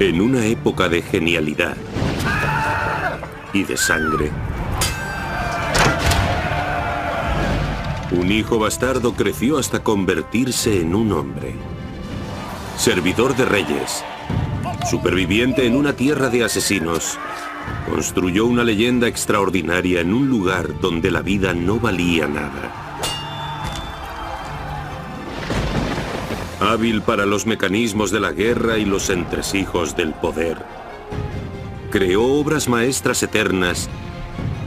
En una época de genialidad y de sangre, un hijo bastardo creció hasta convertirse en un hombre. Servidor de reyes, superviviente en una tierra de asesinos, construyó una leyenda extraordinaria en un lugar donde la vida no valía nada. Hábil para los mecanismos de la guerra y los entresijos del poder, creó obras maestras eternas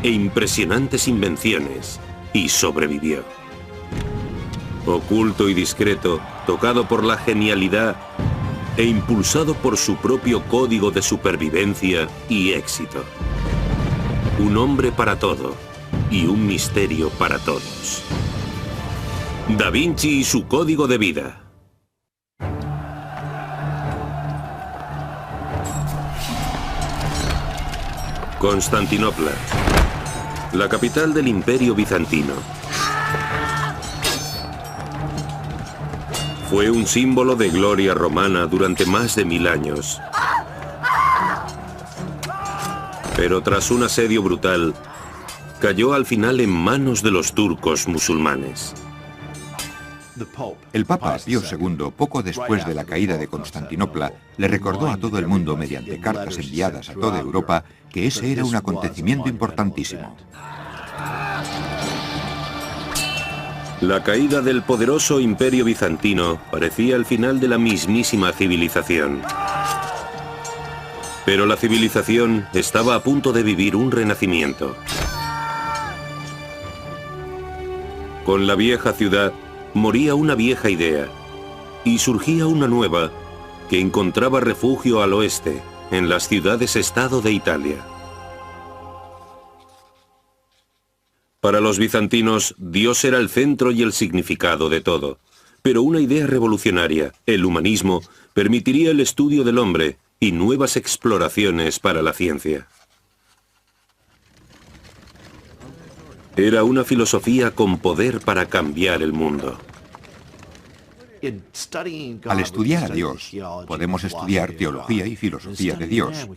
e impresionantes invenciones y sobrevivió. Oculto y discreto, tocado por la genialidad e impulsado por su propio código de supervivencia y éxito. Un hombre para todo y un misterio para todos. Da Vinci y su código de vida. Constantinopla, la capital del Imperio Bizantino. Fue un símbolo de gloria romana durante más de 1000 años. Pero tras un asedio brutal, cayó al final en manos de los turcos musulmanes. El Papa Pío II, poco después de la caída de Constantinopla, le recordó a todo el mundo mediante cartas enviadas a toda Europa que ese era un acontecimiento importantísimo. La caída del poderoso Imperio Bizantino parecía el final de la mismísima civilización. Pero la civilización estaba a punto de vivir un renacimiento. Con la vieja ciudad moría una vieja idea y surgía una nueva que encontraba refugio al oeste, en las ciudades-estado de Italia. Para los bizantinos, Dios era el centro y el significado de todo, pero una idea revolucionaria, el humanismo, permitiría el estudio del hombre y nuevas exploraciones para la ciencia. Era una filosofía con poder para cambiar el mundo. Al estudiar a Dios, podemos estudiar teología y filosofía de Dios,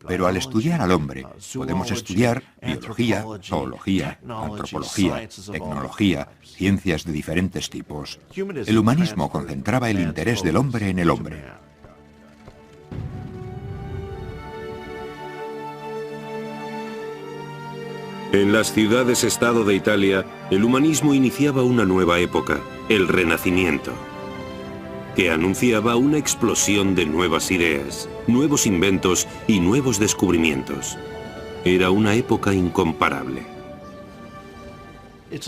pero al estudiar al hombre, podemos estudiar biología, zoología, antropología, tecnología, ciencias de diferentes tipos. El humanismo concentraba el interés del hombre en el hombre. En las ciudades-estado de Italia, el humanismo iniciaba una nueva época, el Renacimiento, que anunciaba una explosión de nuevas ideas, nuevos inventos y nuevos descubrimientos. Era una época incomparable.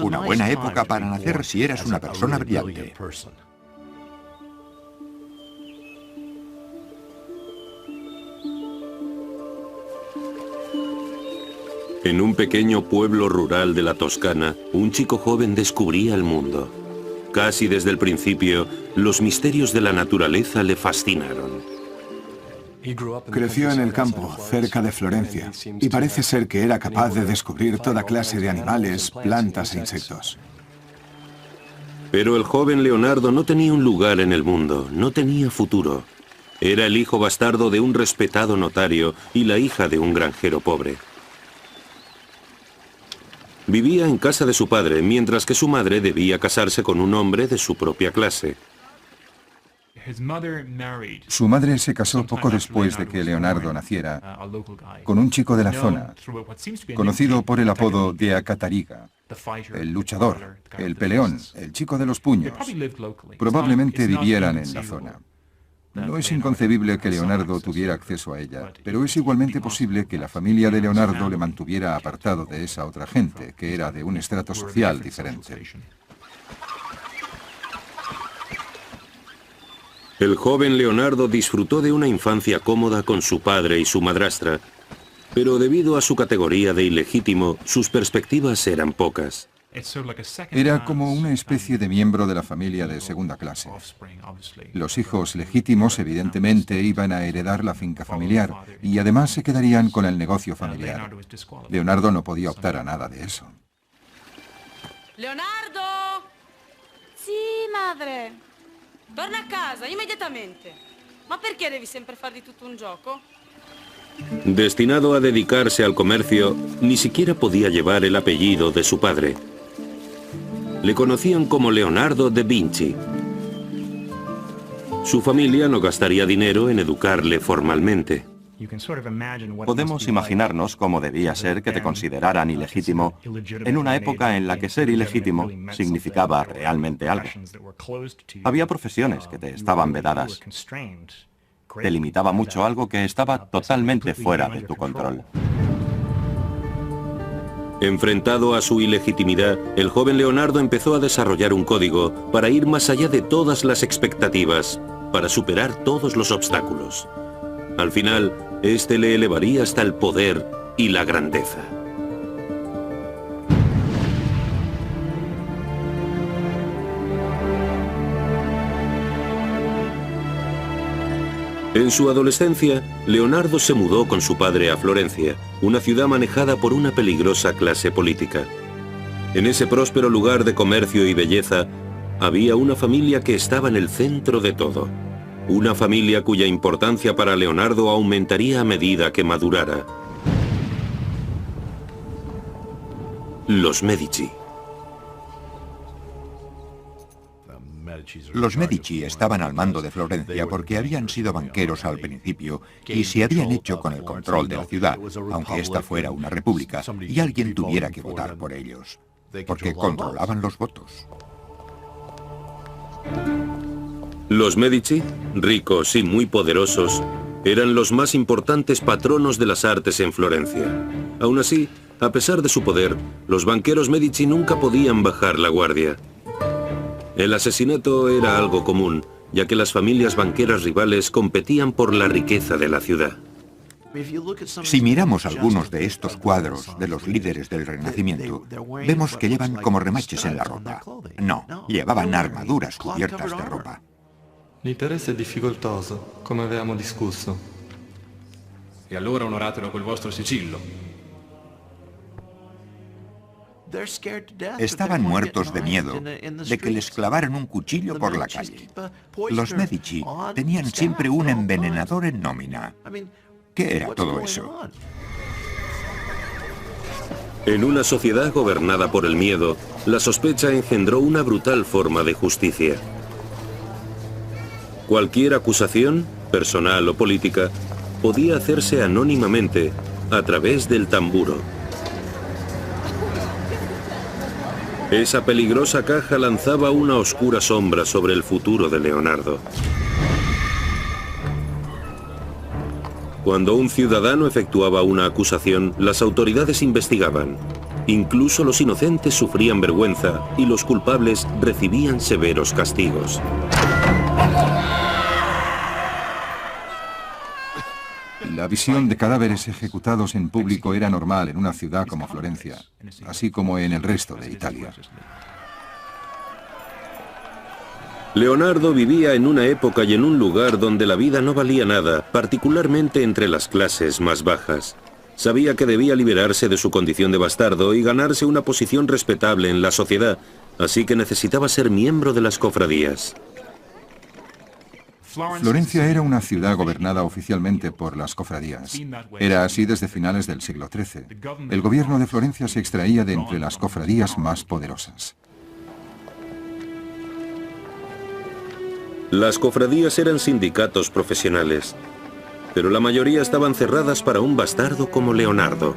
Una buena época para nacer si eras una persona brillante. En un pequeño pueblo rural de la Toscana, un chico joven descubría el mundo. Casi desde el principio, los misterios de la naturaleza le fascinaron. Creció en el campo, cerca de Florencia, y parece ser que era capaz de descubrir toda clase de animales, plantas e insectos. Pero el joven Leonardo no tenía un lugar en el mundo, no tenía futuro. Era el hijo bastardo de un respetado notario y la hija de un granjero pobre. Vivía en casa de su padre, mientras que su madre debía casarse con un hombre de su propia clase. Su madre se casó poco después de que Leonardo naciera con un chico de la zona, conocido por el apodo de Acatariga, el luchador, el peleón, el chico de los puños. Probablemente vivieran en la zona. No es inconcebible que Leonardo tuviera acceso a ella, pero es igualmente posible que la familia de Leonardo le mantuviera apartado de esa otra gente, que era de un estrato social diferente. El joven Leonardo disfrutó de una infancia cómoda con su padre y su madrastra, pero debido a su categoría de ilegítimo, sus perspectivas eran pocas. Era como una especie de miembro de la familia de segunda clase. Los hijos legítimos evidentemente iban a heredar la finca familiar y además se quedarían con el negocio familiar. Leonardo no podía optar a nada de eso. Leonardo! Sì, madre. Torna a casa, immediatamente. Ma perché devi sempre far di tutto un gioco? Destinado a dedicarse al comercio, ni siquiera podía llevar el apellido de su padre. Le conocían como Leonardo da Vinci. Su familia no gastaría dinero en educarle formalmente. Podemos imaginarnos cómo debía ser que te consideraran ilegítimo en una época en la que ser ilegítimo significaba realmente algo. Había profesiones que te estaban vedadas. Te limitaba mucho algo que estaba totalmente fuera de tu control. Enfrentado a su ilegitimidad, el joven Leonardo empezó a desarrollar un código para ir más allá de todas las expectativas, para superar todos los obstáculos. Al final, este le elevaría hasta el poder y la grandeza. En su adolescencia, Leonardo se mudó con su padre a Florencia, una ciudad manejada por una peligrosa clase política. En ese próspero lugar de comercio y belleza, había una familia que estaba en el centro de todo. Una familia cuya importancia para Leonardo aumentaría a medida que madurara. Los Medici. Los Medici estaban al mando de Florencia porque habían sido banqueros al principio y se habían hecho con el control de la ciudad, aunque esta fuera una república y alguien tuviera que votar por ellos, porque controlaban los votos. Los Medici, ricos y muy poderosos, eran los más importantes patronos de las artes en Florencia. Aún así, a pesar de su poder, los banqueros Medici nunca podían bajar la guardia. El asesinato era algo común, ya que las familias banqueras rivales competían por la riqueza de la ciudad. Si miramos algunos de estos cuadros de los líderes del Renacimiento, vemos que llevan como remaches en la ropa. No, llevaban armaduras cubiertas de ropa. L'interesse è difficoltoso, come avevamo discusso. E allora onoratelo col vostro sigillo. Estaban muertos de miedo de que les clavaran un cuchillo por la calle. Los Medici tenían siempre un envenenador en nómina. ¿Qué era todo eso? En una sociedad gobernada por el miedo, la sospecha engendró una brutal forma de justicia. Cualquier acusación, personal o política, podía hacerse anónimamente a través del tamburo. Esa peligrosa caja lanzaba una oscura sombra sobre el futuro de Leonardo. Cuando un ciudadano efectuaba una acusación, las autoridades investigaban. Incluso los inocentes sufrían vergüenza y los culpables recibían severos castigos. La visión de cadáveres ejecutados en público era normal en una ciudad como Florencia, así como en el resto de Italia. Leonardo vivía en una época y en un lugar donde la vida no valía nada, particularmente entre las clases más bajas. Sabía que debía liberarse de su condición de bastardo y ganarse una posición respetable en la sociedad, así que necesitaba ser miembro de las cofradías. Florencia era una ciudad gobernada oficialmente por las cofradías. Era así desde finales del siglo XIII. El gobierno de Florencia se extraía de entre las cofradías más poderosas. Las cofradías eran sindicatos profesionales, pero la mayoría estaban cerradas para un bastardo como Leonardo.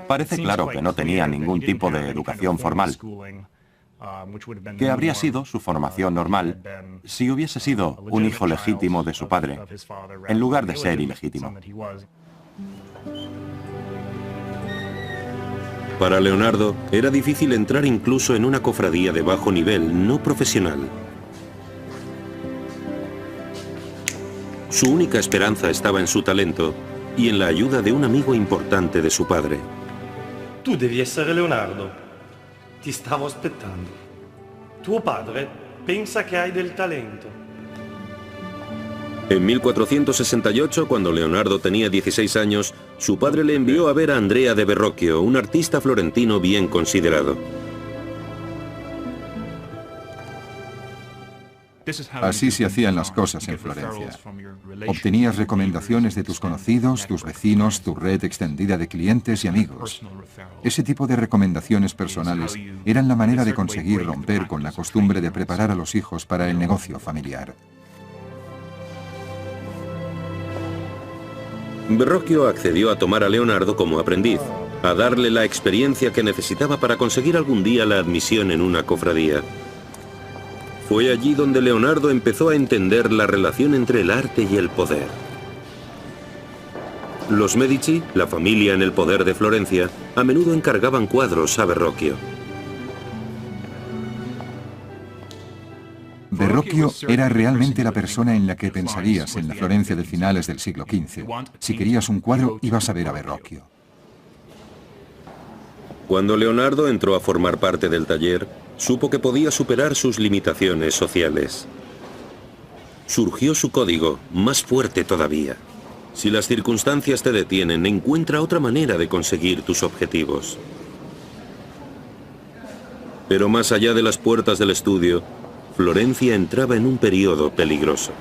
Parece claro que no tenía ningún tipo de educación formal, que habría sido su formación normal si hubiese sido un hijo legítimo de su padre, en lugar de ser ilegítimo. Para Leonardo, era difícil entrar incluso en una cofradía de bajo nivel, no profesional. Su única esperanza estaba en su talento y en la ayuda de un amigo importante de su padre. Tu devi essere Leonardo. Ti stavo aspettando. Tuo padre pensa che hai del talento. En 1468, cuando Leonardo tenía 16 años, su padre le envió a ver a Andrea de Verrocchio, un artista florentino bien considerado. Así se hacían las cosas en Florencia. Obtenías recomendaciones de tus conocidos, tus vecinos, tu red extendida de clientes y amigos. Ese tipo de recomendaciones personales eran la manera de conseguir romper con la costumbre de preparar a los hijos para el negocio familiar. Verrocchio accedió a tomar a Leonardo como aprendiz, a darle la experiencia que necesitaba para conseguir algún día la admisión en una cofradía. Fue allí donde Leonardo empezó a entender la relación entre el arte y el poder. Los Medici, la familia en el poder de Florencia, a menudo encargaban cuadros a Verrocchio. Verrocchio era realmente la persona en la que pensarías en la Florencia de finales del siglo XV. Si querías un cuadro, ibas a ver a Verrocchio. Cuando Leonardo entró a formar parte del taller, supo que podía superar sus limitaciones sociales. Surgió su código, más fuerte todavía. Si las circunstancias te detienen, encuentra otra manera de conseguir tus objetivos. Pero más allá de las puertas del estudio, Florencia entraba en un periodo peligroso.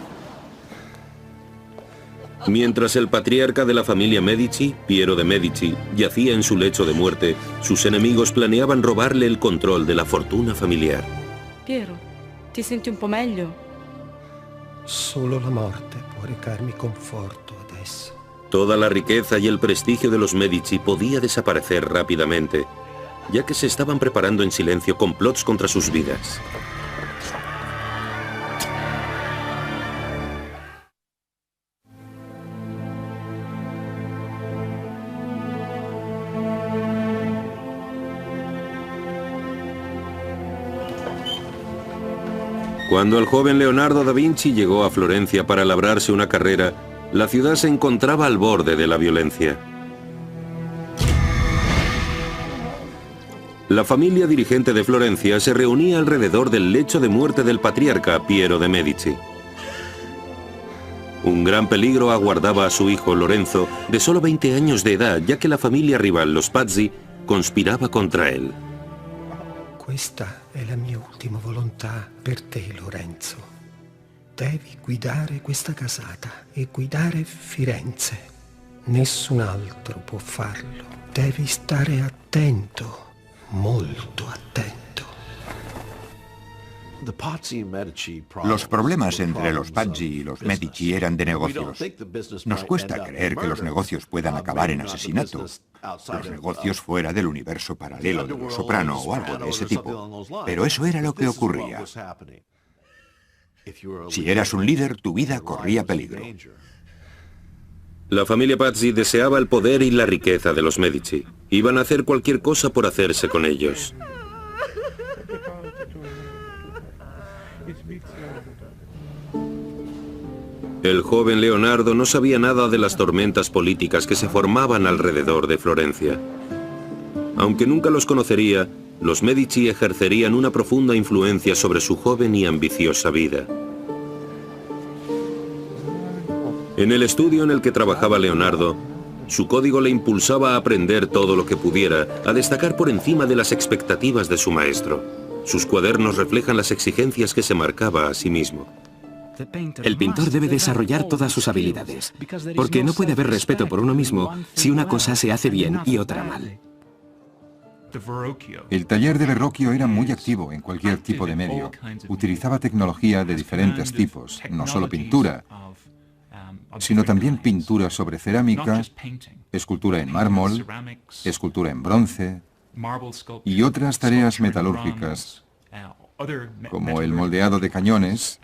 Mientras el patriarca de la familia Medici, Piero de Medici, yacía en su lecho de muerte, sus enemigos planeaban robarle el control de la fortuna familiar. Piero, ti senti un po' meglio? Solo la morte può recarmi conforto adesso. Toda la riqueza y el prestigio de los Medici podía desaparecer rápidamente, ya que se estaban preparando en silencio complots contra sus vidas. Cuando el joven Leonardo da Vinci llegó a Florencia para labrarse una carrera, la ciudad se encontraba al borde de la violencia. La familia dirigente de Florencia se reunía alrededor del lecho de muerte del patriarca Piero de Medici. Un gran peligro aguardaba a su hijo Lorenzo, de solo 20 años de edad, ya que la familia rival, los Pazzi, conspiraba contra él. Questa è la mia ultima volontà per te, Lorenzo. Devi guidare questa casata e guidare Firenze. Nessun altro può farlo. Devi stare attento, molto attento. Los problemas entre los Pazzi y los Medici eran de negocios. Nos cuesta creer que los negocios puedan acabar en asesinato. Los negocios fuera del universo paralelo de Los Soprano o algo de ese tipo. Pero eso era lo que ocurría. Si eras un líder, tu vida corría peligro. La familia Pazzi deseaba el poder y la riqueza de los Medici. Iban a hacer cualquier cosa por hacerse con ellos. El joven Leonardo no sabía nada de las tormentas políticas que se formaban alrededor de Florencia. Aunque nunca los conocería, los Medici ejercerían una profunda influencia sobre su joven y ambiciosa vida. En el estudio en el que trabajaba Leonardo, su código le impulsaba a aprender todo lo que pudiera, a destacar por encima de las expectativas de su maestro. Sus cuadernos reflejan las exigencias que se marcaba a sí mismo. El pintor debe desarrollar todas sus habilidades, porque no puede haber respeto por uno mismo si una cosa se hace bien y otra mal. El taller de Verrocchio era muy activo en cualquier tipo de medio. Utilizaba tecnología de diferentes tipos, no solo pintura, sino también pintura sobre cerámica, escultura en mármol, escultura en bronce y otras tareas metalúrgicas, como el moldeado de cañones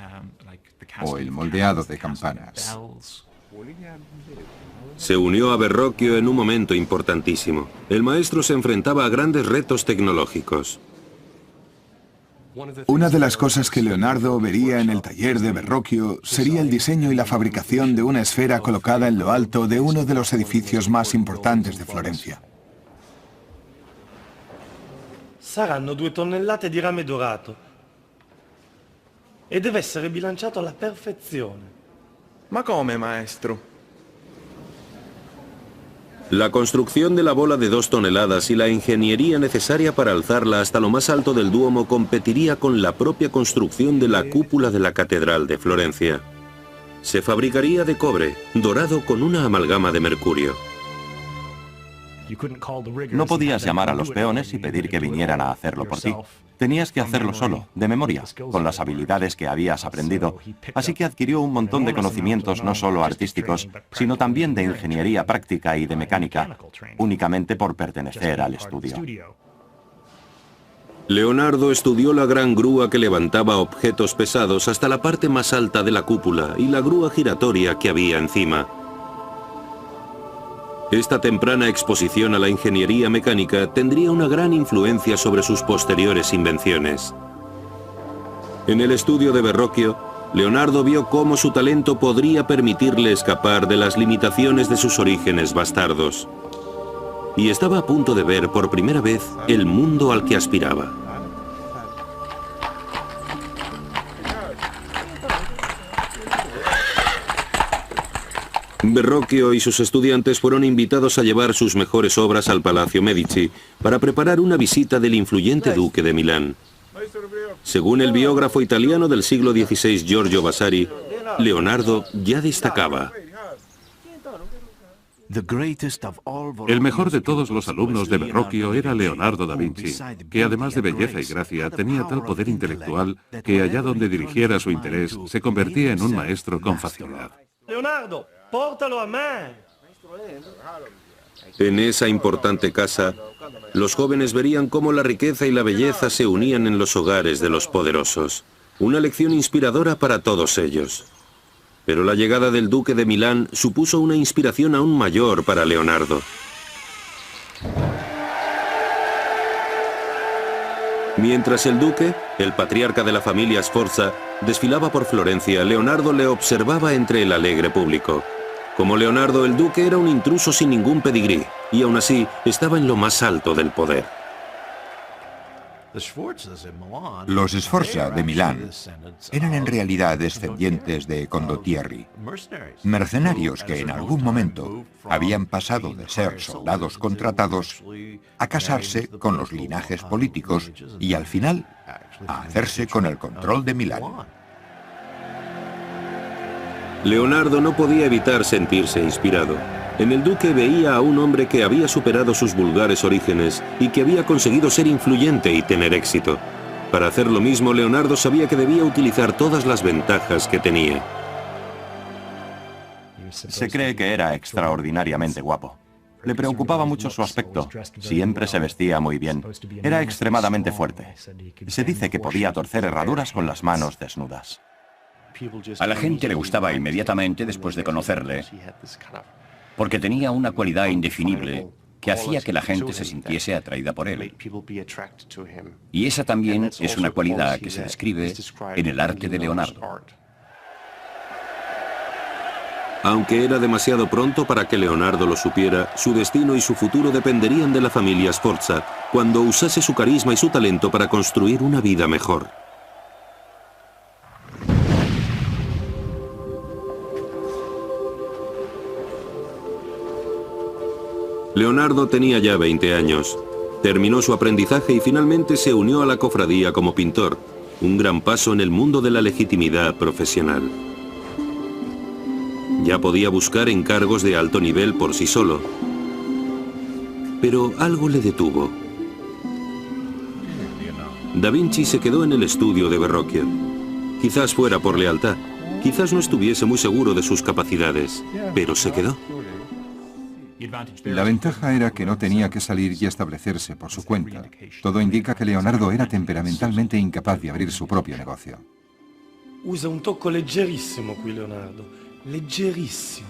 o el moldeado de campanas. Se unió a Verrocchio en un momento importantísimo. El maestro se enfrentaba a grandes retos tecnológicos. Una de las cosas que Leonardo vería en el taller de Verrocchio sería el diseño y la fabricación de una esfera colocada en lo alto de uno de los edificios más importantes de Florencia. Saranno 2 tonnellate di rame dorato e deve essere bilanciato alla perfezione. Ma come, maestro? La construcción de la bola de 2 toneladas y la ingeniería necesaria para alzarla hasta lo más alto del Duomo competiría con la propia construcción de la cúpula de la Catedral de Florencia. Se fabricaría de cobre, dorado con una amalgama de mercurio. No podías llamar a los peones y pedir que vinieran a hacerlo por ti. Tenías que hacerlo solo, de memoria, con las habilidades que habías aprendido, así que adquirió un montón de conocimientos no solo artísticos, sino también de ingeniería práctica y de mecánica, únicamente por pertenecer al estudio. Leonardo estudió la gran grúa que levantaba objetos pesados hasta la parte más alta de la cúpula y la grúa giratoria que había encima. Esta temprana exposición a la ingeniería mecánica tendría una gran influencia sobre sus posteriores invenciones. En el estudio de Verrocchio, Leonardo vio cómo su talento podría permitirle escapar de las limitaciones de sus orígenes bastardos. Y estaba a punto de ver por primera vez el mundo al que aspiraba. Verrocchio y sus estudiantes fueron invitados a llevar sus mejores obras al Palacio Medici para preparar una visita del influyente duque de Milán. Según el biógrafo italiano del siglo XVI Giorgio Vasari, Leonardo ya destacaba. El mejor de todos los alumnos de Verrocchio era Leonardo da Vinci, que además de belleza y gracia tenía tal poder intelectual que allá donde dirigiera su interés se convertía en un maestro con facilidad. Leonardo, pórtalo a mí. En esa importante casa, los jóvenes verían cómo la riqueza y la belleza se unían en los hogares de los poderosos. Una lección inspiradora para todos ellos. Pero la llegada del duque de Milán supuso una inspiración aún mayor para Leonardo. Mientras el duque, el patriarca de la familia Sforza, desfilaba por Florencia, Leonardo le observaba entre el alegre público. Como Leonardo, el duque era un intruso sin ningún pedigrí, y aún así estaba en lo más alto del poder. Los Sforza de Milán eran en realidad descendientes de Condottieri, mercenarios que en algún momento habían pasado de ser soldados contratados a casarse con los linajes políticos y al final a hacerse con el control de Milán. Leonardo no podía evitar sentirse inspirado. En el duque veía a un hombre que había superado sus vulgares orígenes y que había conseguido ser influyente y tener éxito. Para hacer lo mismo, Leonardo sabía que debía utilizar todas las ventajas que tenía. Se cree que era extraordinariamente guapo. Le preocupaba mucho su aspecto. Siempre se vestía muy bien. Era extremadamente fuerte. Se dice que podía torcer herraduras con las manos desnudas. A la gente le gustaba inmediatamente después de conocerle, porque tenía una cualidad indefinible que hacía que la gente se sintiese atraída por él. Y esa también es una cualidad que se describe en el arte de Leonardo. Aunque era demasiado pronto para que Leonardo lo supiera, su destino y su futuro dependerían de la familia Sforza, cuando usase su carisma y su talento para construir una vida mejor. Leonardo tenía ya 20 años. Terminó su aprendizaje y finalmente se unió a la cofradía como pintor, un gran paso en el mundo de la legitimidad profesional. Ya podía buscar encargos de alto nivel por sí solo. Pero algo le detuvo. Da Vinci se quedó en el estudio de Verrocchio. Quizás fuera por lealtad, quizás no estuviese muy seguro de sus capacidades, pero se quedó. La ventaja era que no tenía que salir y establecerse por su cuenta. Todo indica que Leonardo era temperamentalmente incapaz de abrir su propio negocio. Usa un tocco leggerissimo qui, Leonardo. Leggerissimo.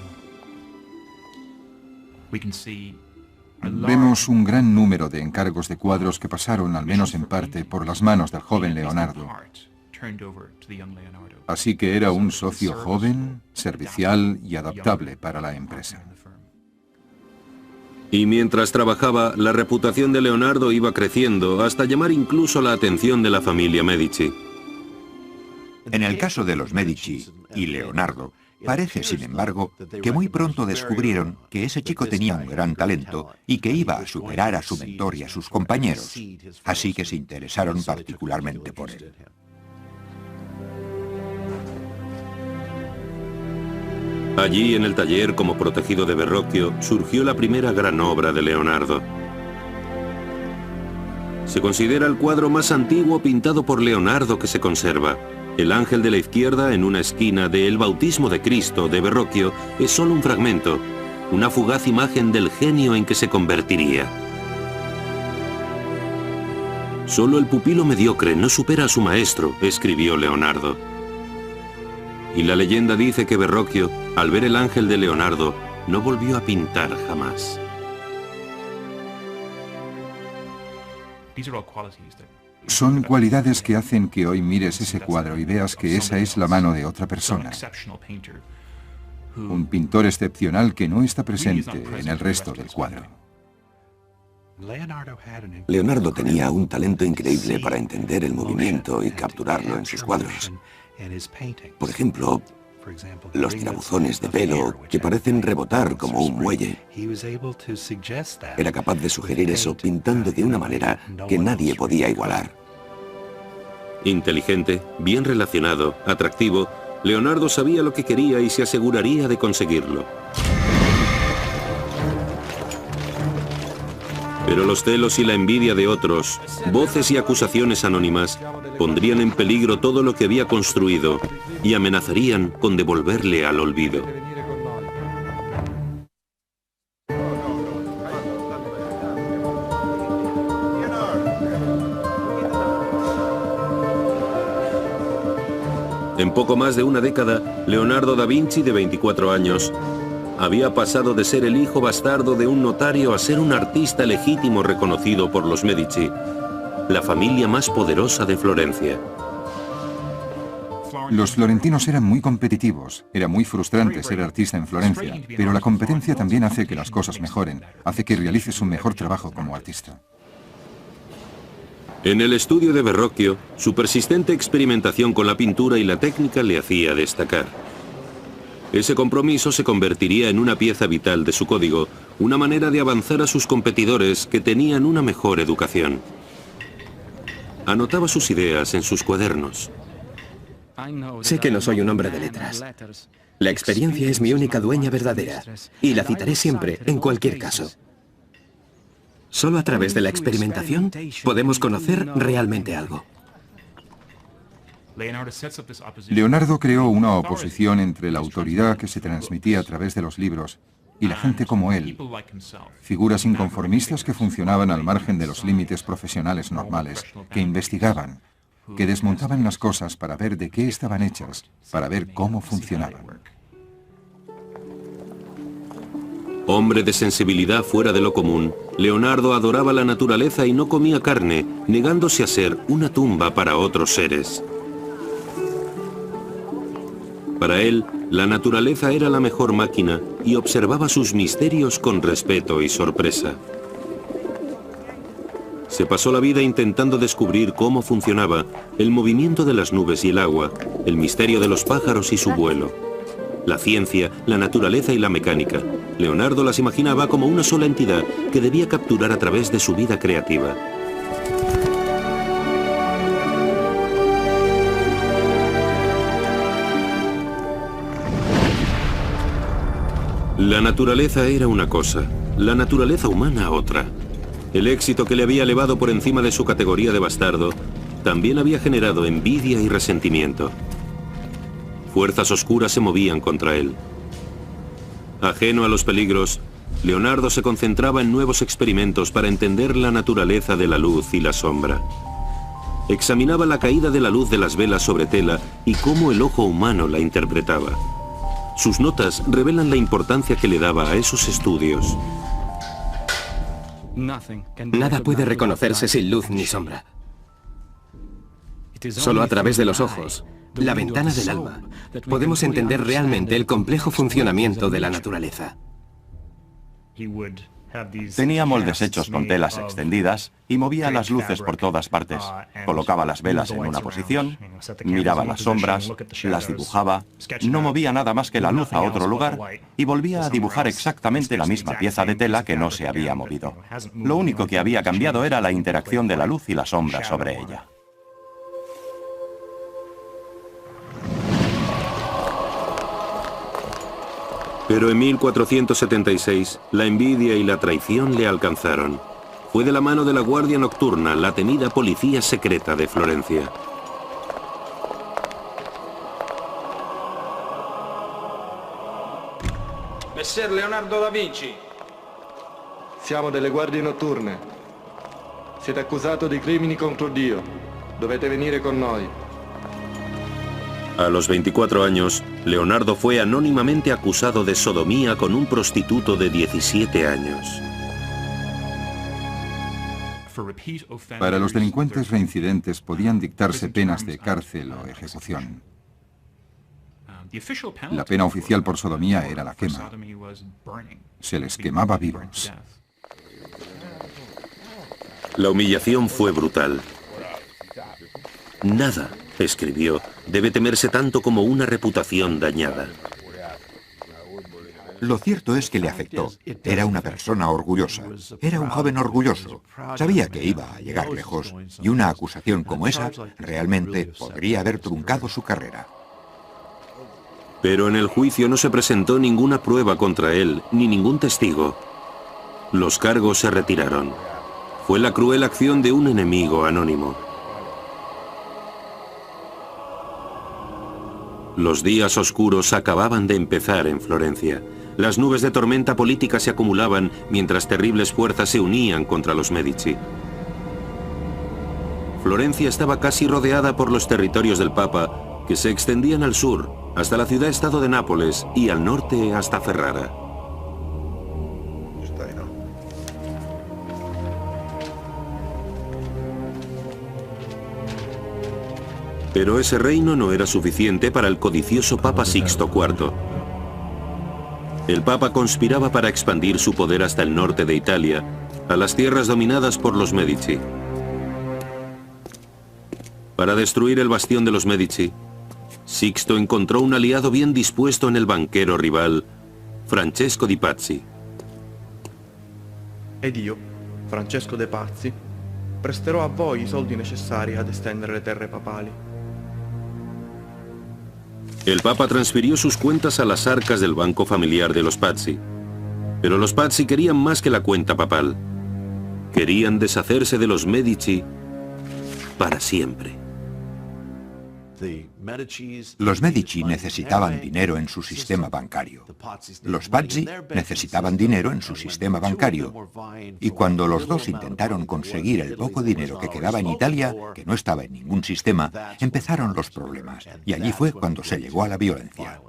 Vemos un gran número de encargos de cuadros que pasaron, al menos en parte, por las manos del joven Leonardo. Así que era un socio joven, servicial y adaptable para la empresa. Y mientras trabajaba, la reputación de Leonardo iba creciendo hasta llamar incluso la atención de la familia Medici. En el caso de los Medici y Leonardo, Parece, sin embargo, que muy pronto descubrieron que ese chico tenía un gran talento y que iba a superar a su mentor y a sus compañeros, así que se interesaron particularmente por él. Allí, en el taller, como protegido de Verrocchio, surgió la primera gran obra de Leonardo. Se considera el cuadro más antiguo pintado por Leonardo que se conserva. El ángel de la izquierda, en una esquina de El bautismo de Cristo de Verrocchio, es solo un fragmento, una fugaz imagen del genio en que se convertiría. Solo el pupilo mediocre no supera a su maestro, escribió Leonardo. Y la leyenda dice que Verrocchio, al ver el ángel de Leonardo, no volvió a pintar jamás. Son cualidades que hacen que hoy mires ese cuadro y veas que esa es la mano de otra persona. Un pintor excepcional que no está presente en el resto del cuadro. Leonardo tenía un talento increíble para entender el movimiento y capturarlo en sus cuadros. Por ejemplo, los tirabuzones de pelo que parecen rebotar como un muelle. Era capaz de sugerir eso pintando de una manera que nadie podía igualar. Inteligente, bien relacionado, atractivo, Leonardo sabía lo que quería y se aseguraría de conseguirlo. Pero los celos y la envidia de otros, voces y acusaciones anónimas, pondrían en peligro todo lo que había construido y amenazarían con devolverle al olvido. En poco más de una década, Leonardo da Vinci, de 24 años, había pasado de ser el hijo bastardo de un notario a ser un artista legítimo reconocido por los Medici, la familia más poderosa de Florencia. Los florentinos eran muy competitivos, era muy frustrante ser artista en Florencia, pero la competencia también hace que las cosas mejoren, hace que realices un mejor trabajo como artista. En el estudio de Verrocchio, su persistente experimentación con la pintura y la técnica le hacía destacar. Ese compromiso se convertiría en una pieza vital de su código, una manera de avanzar a sus competidores que tenían una mejor educación. Anotaba sus ideas en sus cuadernos. Sé que no soy un hombre de letras. La experiencia es mi única dueña verdadera, y la citaré siempre, en cualquier caso. Solo a través de la experimentación podemos conocer realmente algo. Leonardo creó una oposición entre la autoridad que se transmitía a través de los libros y la gente como él, figuras inconformistas que funcionaban al margen de los límites profesionales normales, que investigaban, que desmontaban las cosas para ver de qué estaban hechas, para ver cómo funcionaban. Hombre de sensibilidad fuera de lo común, Leonardo adoraba la naturaleza y no comía carne, negándose a ser una tumba para otros seres. Para él, la naturaleza era la mejor máquina y observaba sus misterios con respeto y sorpresa. Se pasó la vida intentando descubrir cómo funcionaba el movimiento de las nubes y el agua, el misterio de los pájaros y su vuelo. La ciencia, la naturaleza y la mecánica. Leonardo las imaginaba como una sola entidad que debía capturar a través de su vida creativa. La naturaleza era una cosa, la naturaleza humana otra. El éxito que le había elevado por encima de su categoría de bastardo también había generado envidia y resentimiento. Fuerzas oscuras se movían contra él. Ajeno a los peligros, Leonardo se concentraba en nuevos experimentos para entender la naturaleza de la luz y la sombra. Examinaba la caída de la luz de las velas sobre tela y cómo el ojo humano la interpretaba. Sus notas revelan la importancia que le daba a esos estudios. Nada puede reconocerse sin luz ni sombra. Solo a través de los ojos, la ventana del alma, podemos entender realmente el complejo funcionamiento de la naturaleza. Tenía moldes hechos con telas extendidas y movía las luces por todas partes. Colocaba las velas en una posición, miraba las sombras, las dibujaba, no movía nada más que la luz a otro lugar y volvía a dibujar exactamente la misma pieza de tela que no se había movido. Lo único que había cambiado era la interacción de la luz y la sombra sobre ella. Pero en 1476, la envidia y la traición le alcanzaron. Fue de la mano de la Guardia Nocturna, la temida policía secreta de Florencia. Messer Leonardo da Vinci. Siamo delle guardie notturne. Siete accusato di crimini contro Dio. Dovete venire con noi. A los 24 años, Leonardo fue anónimamente acusado de sodomía con un prostituto de 17 años. Para los delincuentes reincidentes podían dictarse penas de cárcel o ejecución. La pena oficial por sodomía era la quema. Se les quemaba vivos. La humillación fue brutal. Nada, escribió, debe temerse tanto como una reputación dañada. Lo cierto es que le afectó. Era una persona orgullosa. Era un joven orgulloso. Sabía que iba a llegar lejos y una acusación como esa realmente podría haber truncado su carrera. Pero en el juicio no se presentó ninguna prueba contra él, ni ningún testigo. Los cargos se retiraron. Fue la cruel acción de un enemigo anónimo. Los días oscuros acababan de empezar en Florencia. Las nubes de tormenta política se acumulaban mientras terribles fuerzas se unían contra los Medici. Florencia estaba casi rodeada por los territorios del Papa, que se extendían al sur, hasta la ciudad-estado de Nápoles, y al norte hasta Ferrara. Pero ese reino no era suficiente para el codicioso Papa Sixto IV. El Papa conspiraba para expandir su poder hasta el norte de Italia, a las tierras dominadas por los Medici. Para destruir el bastión de los Medici, Sixto encontró un aliado bien dispuesto en el banquero rival, Francesco di Pazzi. Ed io, Francesco de Pazzi, presterò a voi i soldi necessari ad estendere le terre papali. El Papa transfirió sus cuentas a las arcas del banco familiar de los Pazzi. Pero los Pazzi querían más que la cuenta papal. Querían deshacerse de los Medici para siempre. Los Medici necesitaban dinero en su sistema bancario. Los Pazzi necesitaban dinero en su sistema bancario. Y cuando los dos intentaron conseguir el poco dinero que quedaba en Italia, que no estaba en ningún sistema, empezaron los problemas. Y allí fue cuando se llegó a la violencia.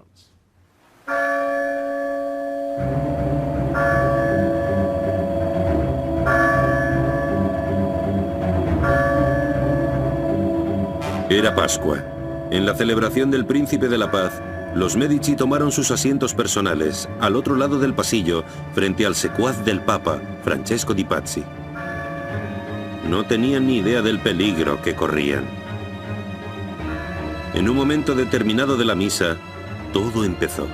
Era Pascua. En la celebración del Príncipe de la Paz, los Medici tomaron sus asientos personales al otro lado del pasillo, frente al secuaz del Papa, Francesco di Pazzi. No tenían ni idea del peligro que corrían. En un momento determinado de la misa, todo empezó.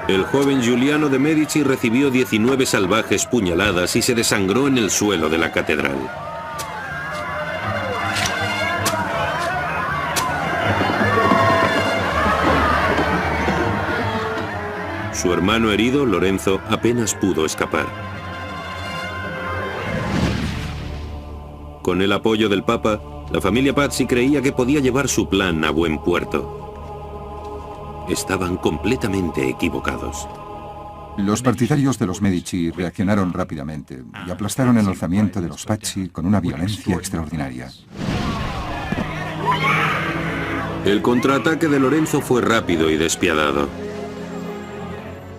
El joven Giuliano de Medici recibió 19 salvajes puñaladas y se desangró en el suelo de la catedral. Su hermano herido, Lorenzo, apenas pudo escapar. Con el apoyo del Papa, la familia Pazzi creía que podía llevar su plan a buen puerto. Estaban completamente equivocados. Los partidarios de los Medici reaccionaron rápidamente y aplastaron el alzamiento de los Pazzi con una violencia extraordinaria. El contraataque de Lorenzo fue rápido y despiadado.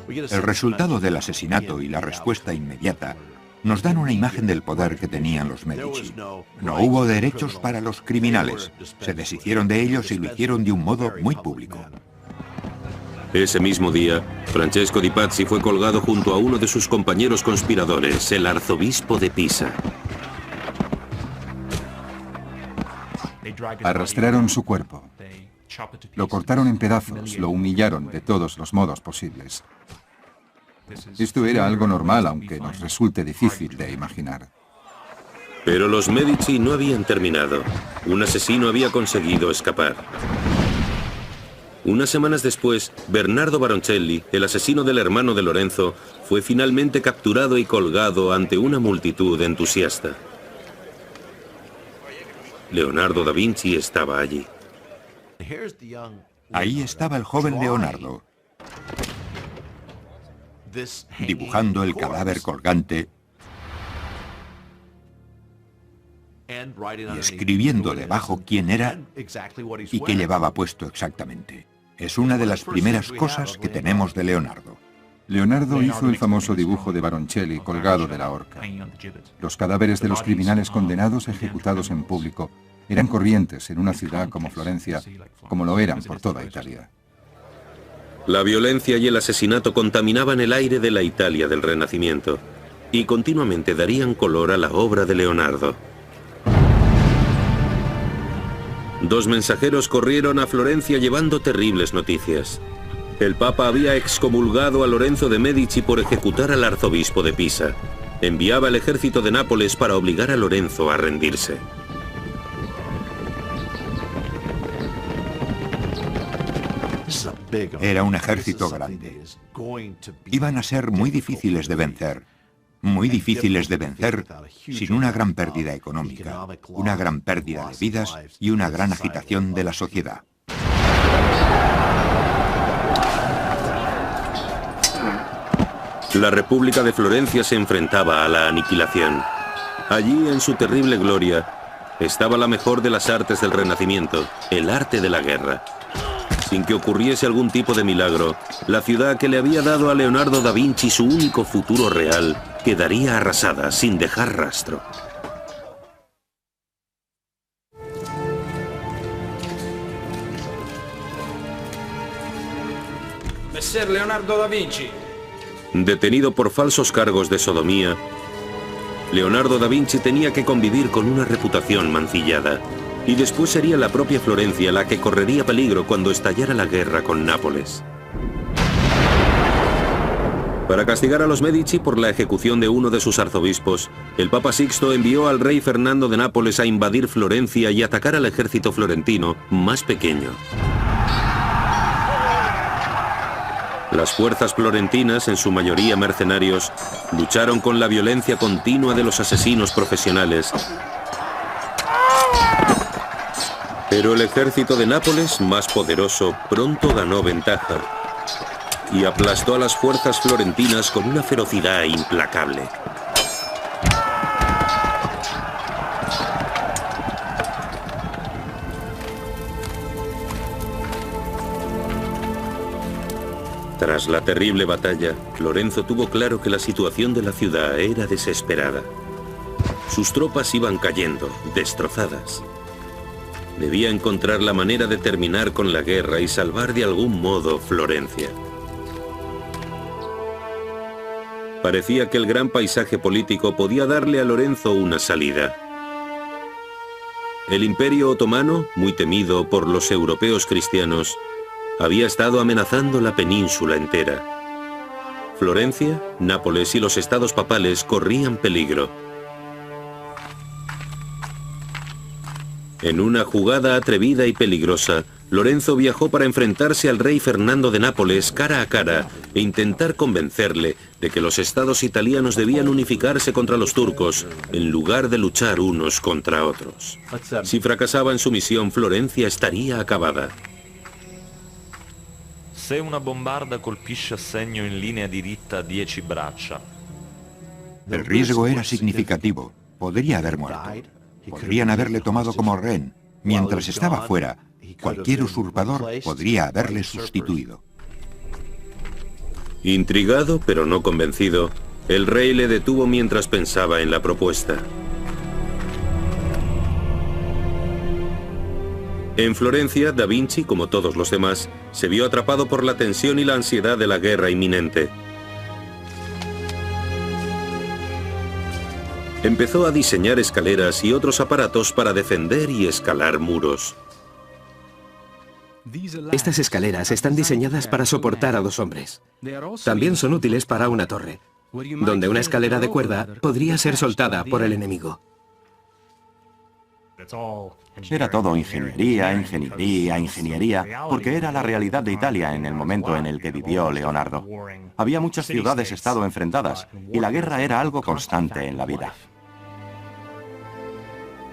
El resultado del asesinato y la respuesta inmediata nos dan una imagen del poder que tenían los Medici. No hubo derechos para los criminales. Se deshicieron de ellos y lo hicieron de un modo muy público. Ese mismo día, Francesco di Pazzi fue colgado junto a uno de sus compañeros conspiradores, el arzobispo de Pisa. Arrastraron su cuerpo. Lo cortaron en pedazos, lo humillaron de todos los modos posibles. Esto era algo normal, aunque nos resulte difícil de imaginar. Pero los Medici no habían terminado. Un asesino había conseguido escapar. Unas semanas después, Bernardo Baroncelli, el asesino del hermano de Lorenzo, fue finalmente capturado y colgado ante una multitud entusiasta. Leonardo da Vinci estaba allí. Ahí estaba el joven Leonardo, dibujando el cadáver colgante y escribiendo debajo quién era y qué llevaba puesto exactamente. Es una de las primeras cosas que tenemos de Leonardo. Leonardo hizo el famoso dibujo de Baroncelli colgado de la horca. Los cadáveres de los criminales condenados ejecutados en público eran corrientes en una ciudad como Florencia, como lo eran por toda Italia. La violencia y el asesinato contaminaban el aire de la Italia del Renacimiento y continuamente darían color a la obra de Leonardo. Dos mensajeros corrieron a Florencia llevando terribles noticias. El Papa había excomulgado a Lorenzo de Medici por ejecutar al arzobispo de Pisa. Enviaba el ejército de Nápoles para obligar a Lorenzo a rendirse. Era un ejército grande. Iban a ser muy difíciles de vencer. Muy difíciles de vencer sin una gran pérdida económica, una gran pérdida de vidas y una gran agitación de la sociedad. La República de Florencia se enfrentaba a la aniquilación. Allí, en su terrible gloria, estaba la mejor de las artes del Renacimiento, el arte de la guerra. Sin que ocurriese algún tipo de milagro, la ciudad que le había dado a Leonardo da Vinci su único futuro real quedaría arrasada sin dejar rastro. Messer Leonardo da Vinci. Detenido por falsos cargos de sodomía, Leonardo da Vinci tenía que convivir con una reputación mancillada. Y después sería la propia Florencia la que correría peligro cuando estallara la guerra con Nápoles. Para castigar a los Medici por la ejecución de uno de sus arzobispos, el Papa Sixto envió al rey Fernando de Nápoles a invadir Florencia y atacar al ejército florentino más pequeño. Las fuerzas florentinas, en su mayoría mercenarios, lucharon con la violencia continua de los asesinos profesionales. Pero el ejército de Nápoles, más poderoso, pronto ganó ventaja y aplastó a las fuerzas florentinas con una ferocidad implacable. Tras la terrible batalla, Lorenzo tuvo claro que la situación de la ciudad era desesperada. Sus tropas iban cayendo, destrozadas. Debía encontrar la manera de terminar con la guerra y salvar de algún modo Florencia. Parecía que el gran paisaje político podía darle a Lorenzo una salida. El Imperio Otomano, muy temido por los europeos cristianos, había estado amenazando la península entera. Florencia, Nápoles y los estados papales corrían peligro. En una jugada atrevida y peligrosa, Lorenzo viajó para enfrentarse al rey Fernando de Nápoles cara a cara e intentar convencerle de que los estados italianos debían unificarse contra los turcos en lugar de luchar unos contra otros. Si fracasaba en su misión, Florencia estaría acabada. Se una bombarda colpisce a segno in linea diritta 10 braccia. El riesgo era significativo. Podría haber muerto. Podrían haberle tomado como rehén. Mientras estaba fuera, Cualquier usurpador podría haberle sustituido. Intrigado, pero no convencido, el rey le detuvo mientras pensaba en la propuesta. En Florencia, Da Vinci, como todos los demás, se vio atrapado por la tensión y la ansiedad de la guerra inminente. Empezó a diseñar escaleras y otros aparatos para defender y escalar muros. Estas escaleras están diseñadas para soportar a 2 hombres. También son útiles para una torre, donde una escalera de cuerda podría ser soltada por el enemigo. Era todo ingeniería, ingeniería, ingeniería, porque era la realidad de Italia en el momento en el que vivió Leonardo. Había muchas ciudades-estado enfrentadas, y la guerra era algo constante en la vida.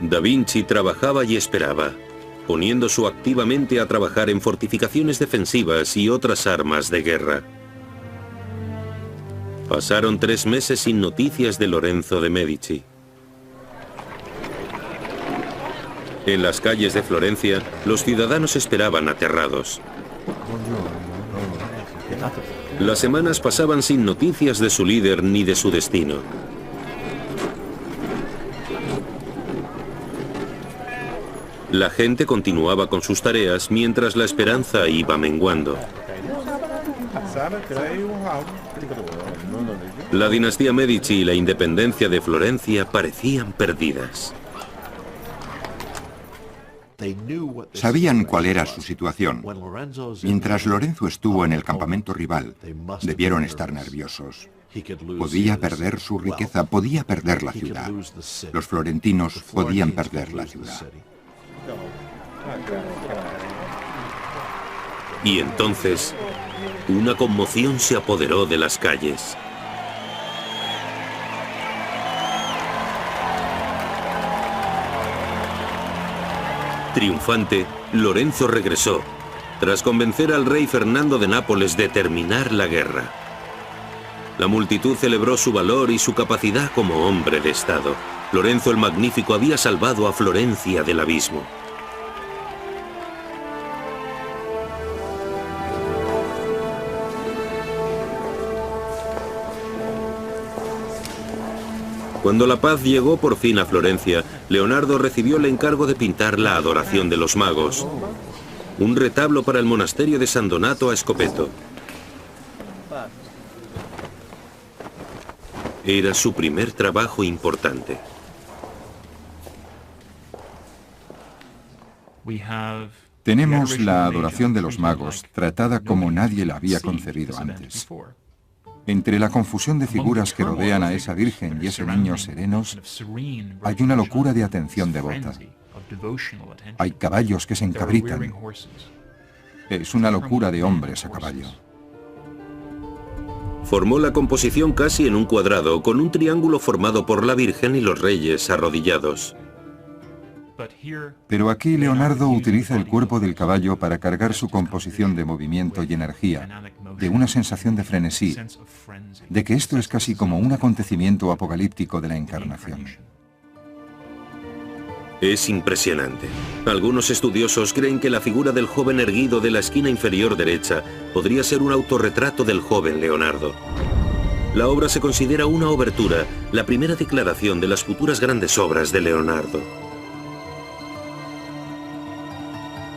Da Vinci trabajaba y esperaba, poniéndose activamente a trabajar en fortificaciones defensivas y otras armas de guerra. Pasaron 3 meses sin noticias de Lorenzo de Medici. En las calles de Florencia, los ciudadanos esperaban aterrados. Las semanas pasaban sin noticias de su líder ni de su destino. La gente continuaba con sus tareas mientras la esperanza iba menguando. La dinastía Medici y la independencia de Florencia parecían perdidas. Sabían cuál era su situación. Mientras Lorenzo estuvo en el campamento rival, debieron estar nerviosos. Podía perder su riqueza, podía perder la ciudad. Los florentinos podían perder la ciudad. Y entonces, una conmoción se apoderó de las calles. Triunfante, Lorenzo regresó, tras convencer al rey Fernando de Nápoles de terminar la guerra. La multitud celebró su valor y su capacidad como hombre de Estado. Lorenzo el Magnífico había salvado a Florencia del abismo. Cuando la paz llegó por fin a Florencia, Leonardo recibió el encargo de pintar la Adoración de los Magos, un retablo para el monasterio de San Donato a Scopeto. Era su primer trabajo importante. Tenemos la Adoración de los Magos, tratada como nadie la había concebido antes. Entre la confusión de figuras que rodean a esa Virgen y ese niño serenos, hay una locura de atención devota. Hay caballos que se encabritan. Es una locura de hombres a caballo. Formó la composición casi en un cuadrado, con un triángulo formado por la Virgen y los reyes arrodillados. Pero aquí Leonardo utiliza el cuerpo del caballo para cargar su composición de movimiento y energía, de una sensación de frenesí, de que esto es casi como un acontecimiento apocalíptico de la Encarnación. Es impresionante. Algunos estudiosos creen que la figura del joven erguido de la esquina inferior derecha podría ser un autorretrato del joven Leonardo. La obra se considera una obertura, la primera declaración de las futuras grandes obras de Leonardo.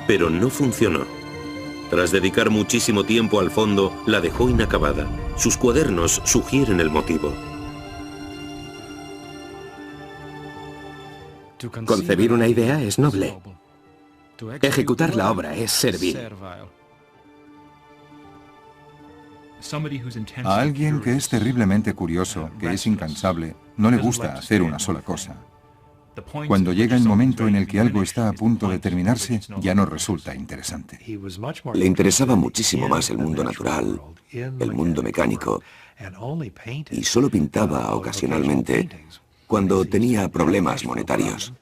Pero no funcionó. Tras dedicar muchísimo tiempo al fondo, la dejó inacabada. Sus cuadernos sugieren el motivo. Concebir una idea es noble. Ejecutar la obra es servil. A alguien que es terriblemente curioso, que es incansable, no le gusta hacer una sola cosa. Cuando llega el momento en el que algo está a punto de terminarse, ya no resulta interesante. Le interesaba muchísimo más el mundo natural, el mundo mecánico, y solo pintaba ocasionalmente cuando tenía problemas monetarios.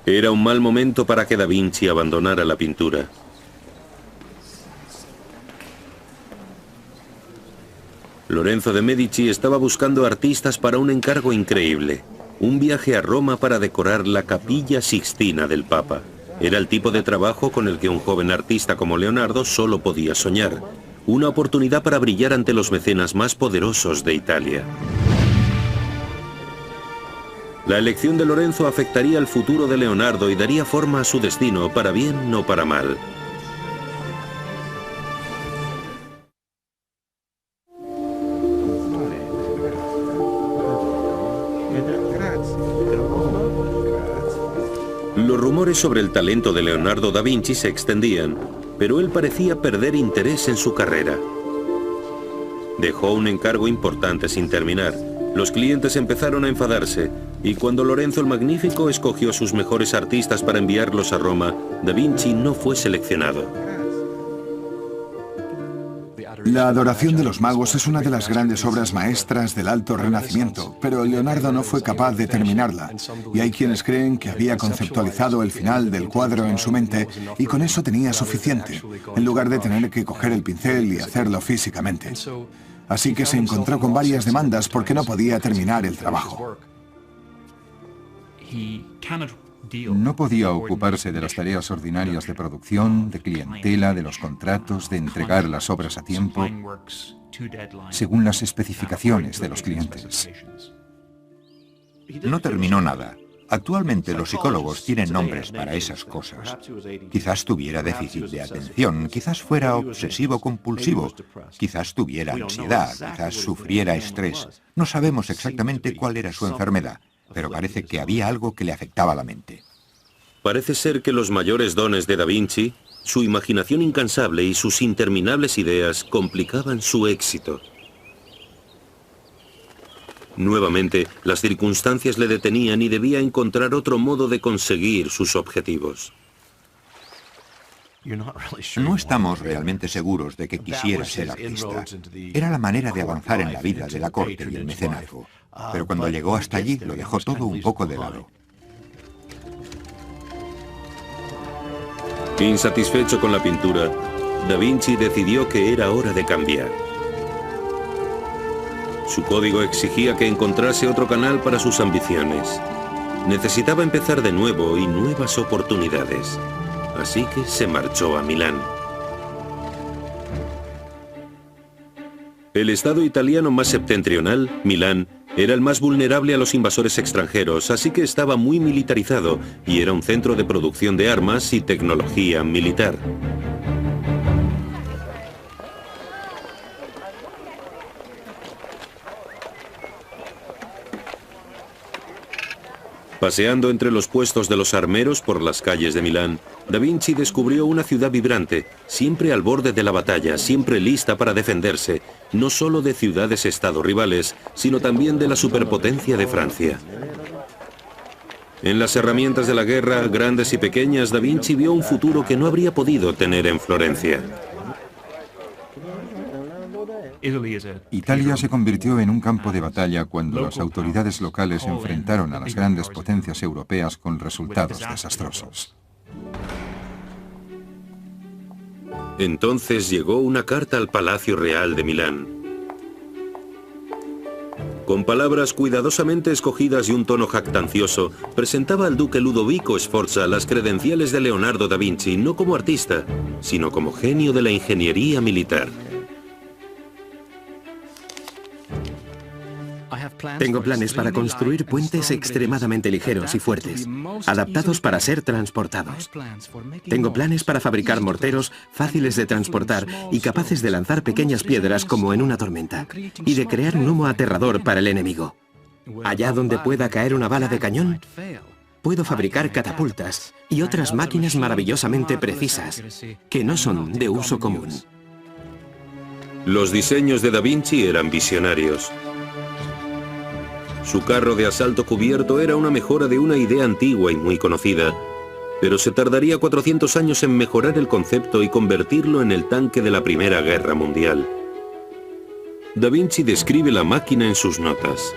Era un mal momento para que Da Vinci abandonara la pintura. Lorenzo de Medici estaba buscando artistas para un encargo increíble. un viaje a Roma para decorar la Capilla Sixtina del Papa. Era el tipo de trabajo con el que un joven artista como Leonardo solo podía soñar. Una oportunidad para brillar ante los mecenas más poderosos de Italia. La elección de Lorenzo afectaría el futuro de Leonardo y daría forma a su destino, para bien o para mal. Los rumores sobre el talento de Leonardo da Vinci se extendían, pero él parecía perder interés en su carrera. Dejó un encargo importante sin terminar. Los clientes empezaron a enfadarse, y cuando Lorenzo el Magnífico escogió a sus mejores artistas para enviarlos a Roma, da Vinci no fue seleccionado. La adoración de los magos es una de las grandes obras maestras del Alto Renacimiento, pero Leonardo no fue capaz de terminarla, y hay quienes creen que había conceptualizado el final del cuadro en su mente y con eso tenía suficiente, en lugar de tener que coger el pincel y hacerlo físicamente. Así que se encontró con varias demandas porque no podía terminar el trabajo. No podía ocuparse de las tareas ordinarias de producción, de clientela, de los contratos, de entregar las obras a tiempo, según las especificaciones de los clientes. No terminó nada. Actualmente los psicólogos tienen nombres para esas cosas. Quizás tuviera déficit de atención, quizás fuera obsesivo-compulsivo, quizás tuviera ansiedad, quizás sufriera estrés. No sabemos exactamente cuál era su enfermedad, pero parece que había algo que le afectaba la mente. Parece ser que los mayores dones de da Vinci, su imaginación incansable y sus interminables ideas complicaban su éxito. Nuevamente, las circunstancias le detenían y debía encontrar otro modo de conseguir sus objetivos. No estamos realmente seguros de que quisiera ser artista. Era la manera de avanzar en la vida de la corte y el mecenazgo. Pero cuando llegó hasta allí, lo dejó todo un poco de lado. Insatisfecho con la pintura, da Vinci decidió que era hora de cambiar. Su código exigía que encontrase otro canal para sus ambiciones. Necesitaba empezar de nuevo y nuevas oportunidades. Así que se marchó a Milán. El estado italiano más septentrional, Milán, era el más vulnerable a los invasores extranjeros, así que estaba muy militarizado y era un centro de producción de armas y tecnología militar. Paseando entre los puestos de los armeros por las calles de Milán, da Vinci descubrió una ciudad vibrante, siempre al borde de la batalla, siempre lista para defenderse, no solo de ciudades-estado rivales, sino también de la superpotencia de Francia. En las herramientas de la guerra, grandes y pequeñas, da Vinci vio un futuro que no habría podido tener en Florencia. Italia se convirtió en un campo de batalla cuando las autoridades locales enfrentaron a las grandes potencias europeas con resultados desastrosos. Entonces llegó una carta al Palacio Real de Milán. Con palabras cuidadosamente escogidas y un tono jactancioso, presentaba al duque Ludovico Sforza las credenciales de Leonardo da Vinci, no como artista, sino como genio de la ingeniería militar. Tengo planes para construir puentes extremadamente ligeros y fuertes, adaptados para ser transportados. Tengo planes para fabricar morteros fáciles de transportar y capaces de lanzar pequeñas piedras como en una tormenta, y de crear un humo aterrador para el enemigo. Allá donde pueda caer una bala de cañón, puedo fabricar catapultas y otras máquinas maravillosamente precisas, que no son de uso común. Los diseños de da Vinci eran visionarios. Su carro de asalto cubierto era una mejora de una idea antigua y muy conocida, pero se tardaría 400 años en mejorar el concepto y convertirlo en el tanque de la Primera Guerra Mundial. Da Vinci describe la máquina en sus notas.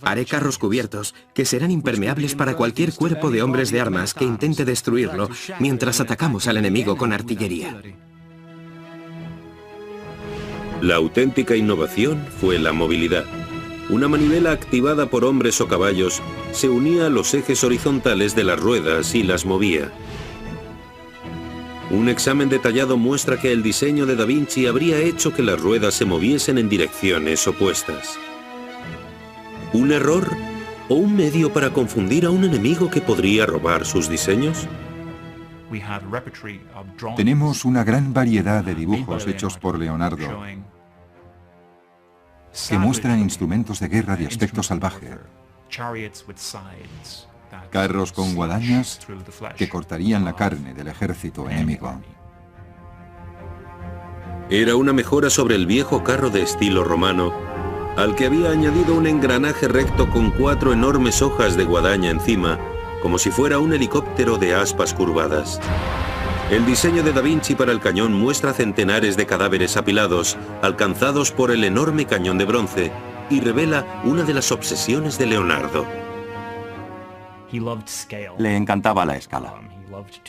Haré carros cubiertos que serán impermeables para cualquier cuerpo de hombres de armas que intente destruirlo mientras atacamos al enemigo con artillería. La auténtica innovación fue la movilidad. Una manivela activada por hombres o caballos se unía a los ejes horizontales de las ruedas y las movía. Un examen detallado muestra que el diseño de Da Vinci habría hecho que las ruedas se moviesen en direcciones opuestas. ¿Un error o un medio para confundir a un enemigo que podría robar sus diseños? Tenemos una gran variedad de dibujos hechos por Leonardo que muestran instrumentos de guerra de aspecto salvaje, carros con guadañas que cortarían la carne del ejército enemigo. Era una mejora sobre el viejo carro de estilo romano, al que había añadido un engranaje recto con 4 enormes hojas de guadaña encima, como si fuera un helicóptero de aspas curvadas. El diseño de Da Vinci para el cañón muestra centenares de cadáveres apilados, alcanzados por el enorme cañón de bronce, y revela una de las obsesiones de Leonardo. Le encantaba la escala.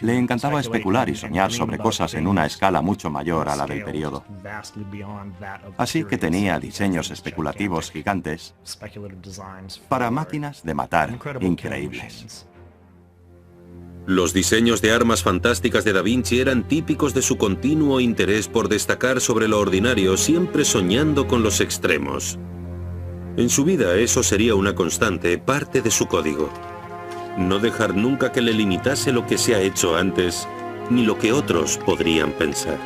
Le encantaba especular y soñar sobre cosas en una escala mucho mayor a la del periodo. Así que tenía diseños especulativos gigantes para máquinas de matar increíbles. Los diseños de armas fantásticas de Da Vinci eran típicos de su continuo interés por destacar sobre lo ordinario, siempre soñando con los extremos. En su vida eso sería una constante, parte de su código. No dejar nunca que le limitase lo que se ha hecho antes, ni lo que otros podrían pensar.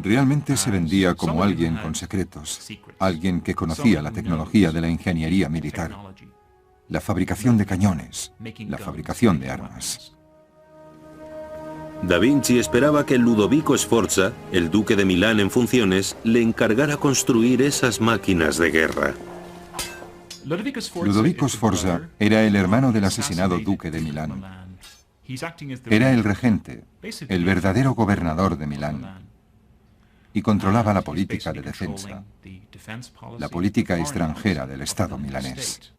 Realmente se vendía como alguien con secretos, alguien que conocía la tecnología de la ingeniería militar, la fabricación de cañones, la fabricación de armas. Da Vinci esperaba que Ludovico Sforza, el duque de Milán en funciones, le encargara construir esas máquinas de guerra. Ludovico Sforza era el hermano del asesinado duque de Milán. Era el regente, el verdadero gobernador de Milán, y controlaba la política de defensa, la política extranjera del Estado milanés.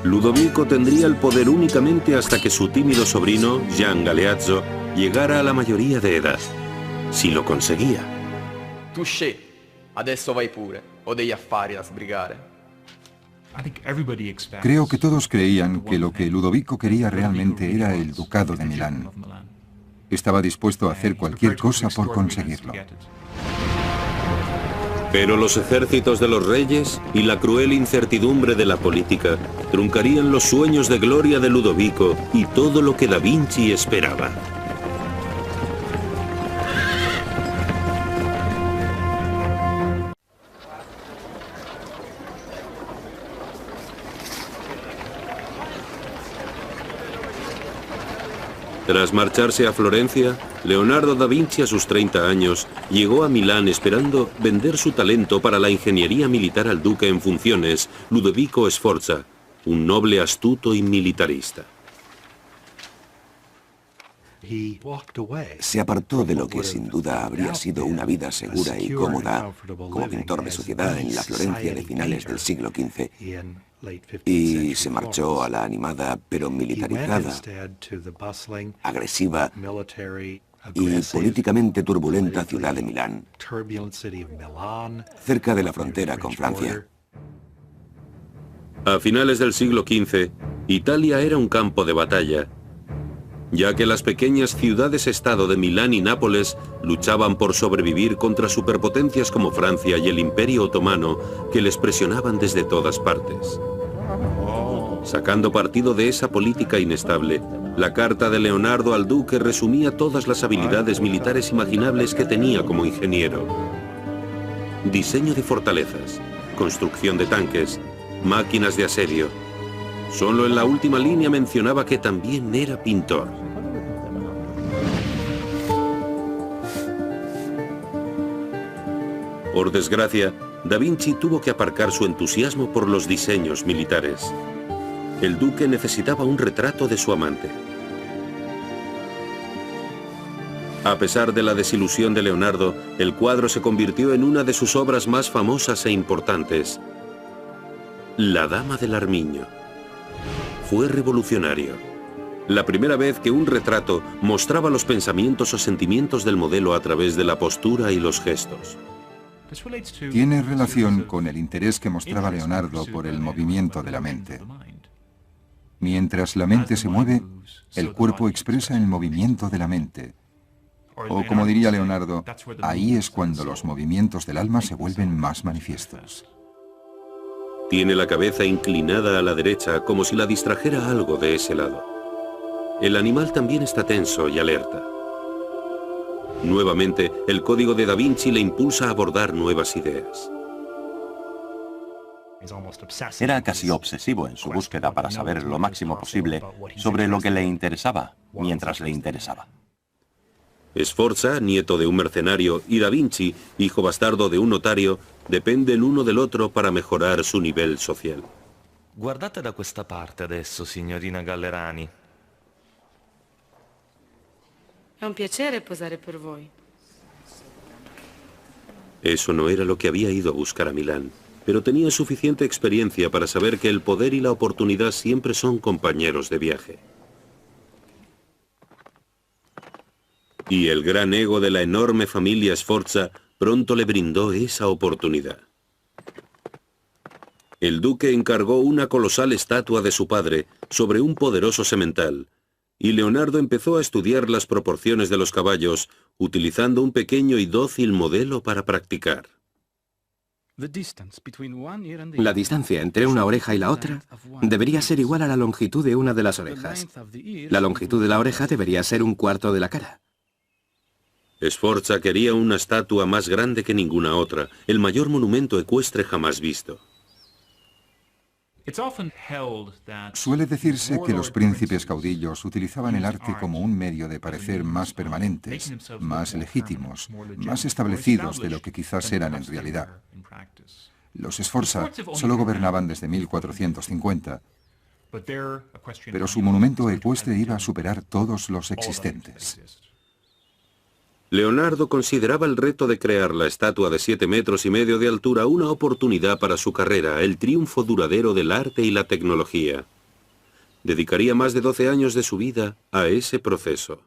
Ludovico tendría el poder únicamente hasta que su tímido sobrino, Gian Galeazzo, llegara a la mayoría de edad. Si lo conseguía. Touché, adesso vai pure, ho degli affari da sbrigare. Creo que todos creían que lo que Ludovico quería realmente era el ducado de Milán. Estaba dispuesto a hacer cualquier cosa por conseguirlo. Pero los ejércitos de los reyes y la cruel incertidumbre de la política truncarían los sueños de gloria de Ludovico y todo lo que Da Vinci esperaba. Tras marcharse a Florencia, Leonardo da Vinci a sus 30 años llegó a Milán esperando vender su talento para la ingeniería militar al duque en funciones, Ludovico Sforza, un noble astuto y militarista. Se apartó de lo que sin duda habría sido una vida segura y cómoda como pintor de sociedad en la Florencia de finales del siglo XV y se marchó a la animada pero militarizada, agresiva y políticamente turbulenta ciudad de Milán, cerca de la frontera con Francia. A finales del siglo XV, Italia era un campo de batalla, ya que las pequeñas ciudades-estado de Milán y Nápoles luchaban por sobrevivir contra superpotencias como Francia y el Imperio Otomano, que les presionaban desde todas partes. Sacando partido de esa política inestable, la carta de Leonardo al duque resumía todas las habilidades militares imaginables que tenía como ingeniero. Diseño de fortalezas, construcción de tanques, máquinas de asedio. Solo en la última línea mencionaba que también era pintor. Por desgracia, Da Vinci tuvo que aparcar su entusiasmo por los diseños militares. El duque necesitaba un retrato de su amante. A pesar de la desilusión de Leonardo, el cuadro se convirtió en una de sus obras más famosas e importantes. La Dama del Armiño. Fue revolucionario. La primera vez que un retrato mostraba los pensamientos o sentimientos del modelo a través de la postura y los gestos. Tiene relación con el interés que mostraba Leonardo por el movimiento de la mente. Mientras la mente se mueve, el cuerpo expresa el movimiento de la mente. O como diría Leonardo, ahí es cuando los movimientos del alma se vuelven más manifiestos. Tiene la cabeza inclinada a la derecha como si la distrajera algo de ese lado. El animal también está tenso y alerta. Nuevamente, el código de Da Vinci le impulsa a abordar nuevas ideas. Era casi obsesivo en su búsqueda para saber lo máximo posible sobre lo que le interesaba mientras le interesaba. Sforza, nieto de un mercenario, y Da Vinci, hijo bastardo de un notario, dependen uno del otro para mejorar su nivel social. Guardate da questa parte adesso, signorina Gallerani. È un piacere posare per voi. Eso no era lo que había ido a buscar a Milán, pero tenía suficiente experiencia para saber que el poder y la oportunidad siempre son compañeros de viaje. Y el gran ego de la enorme familia Sforza pronto le brindó esa oportunidad. El duque encargó una colosal estatua de su padre sobre un poderoso semental, y Leonardo empezó a estudiar las proporciones de los caballos, utilizando un pequeño y dócil modelo para practicar. La distancia entre una oreja y la otra debería ser igual a la longitud de una de las orejas. La longitud de la oreja debería ser un cuarto de la cara. Sforza quería una estatua más grande que ninguna otra, el mayor monumento ecuestre jamás visto. Suele decirse que los príncipes caudillos utilizaban el arte como un medio de parecer más permanentes, más legítimos, más establecidos de lo que quizás eran en realidad. Los Sforza solo gobernaban desde 1450, pero su monumento ecuestre iba a superar todos los existentes. Leonardo consideraba el reto de crear la estatua de 7,5 metros de altura una oportunidad para su carrera, el triunfo duradero del arte y la tecnología. Dedicaría más de 12 años de su vida a ese proceso.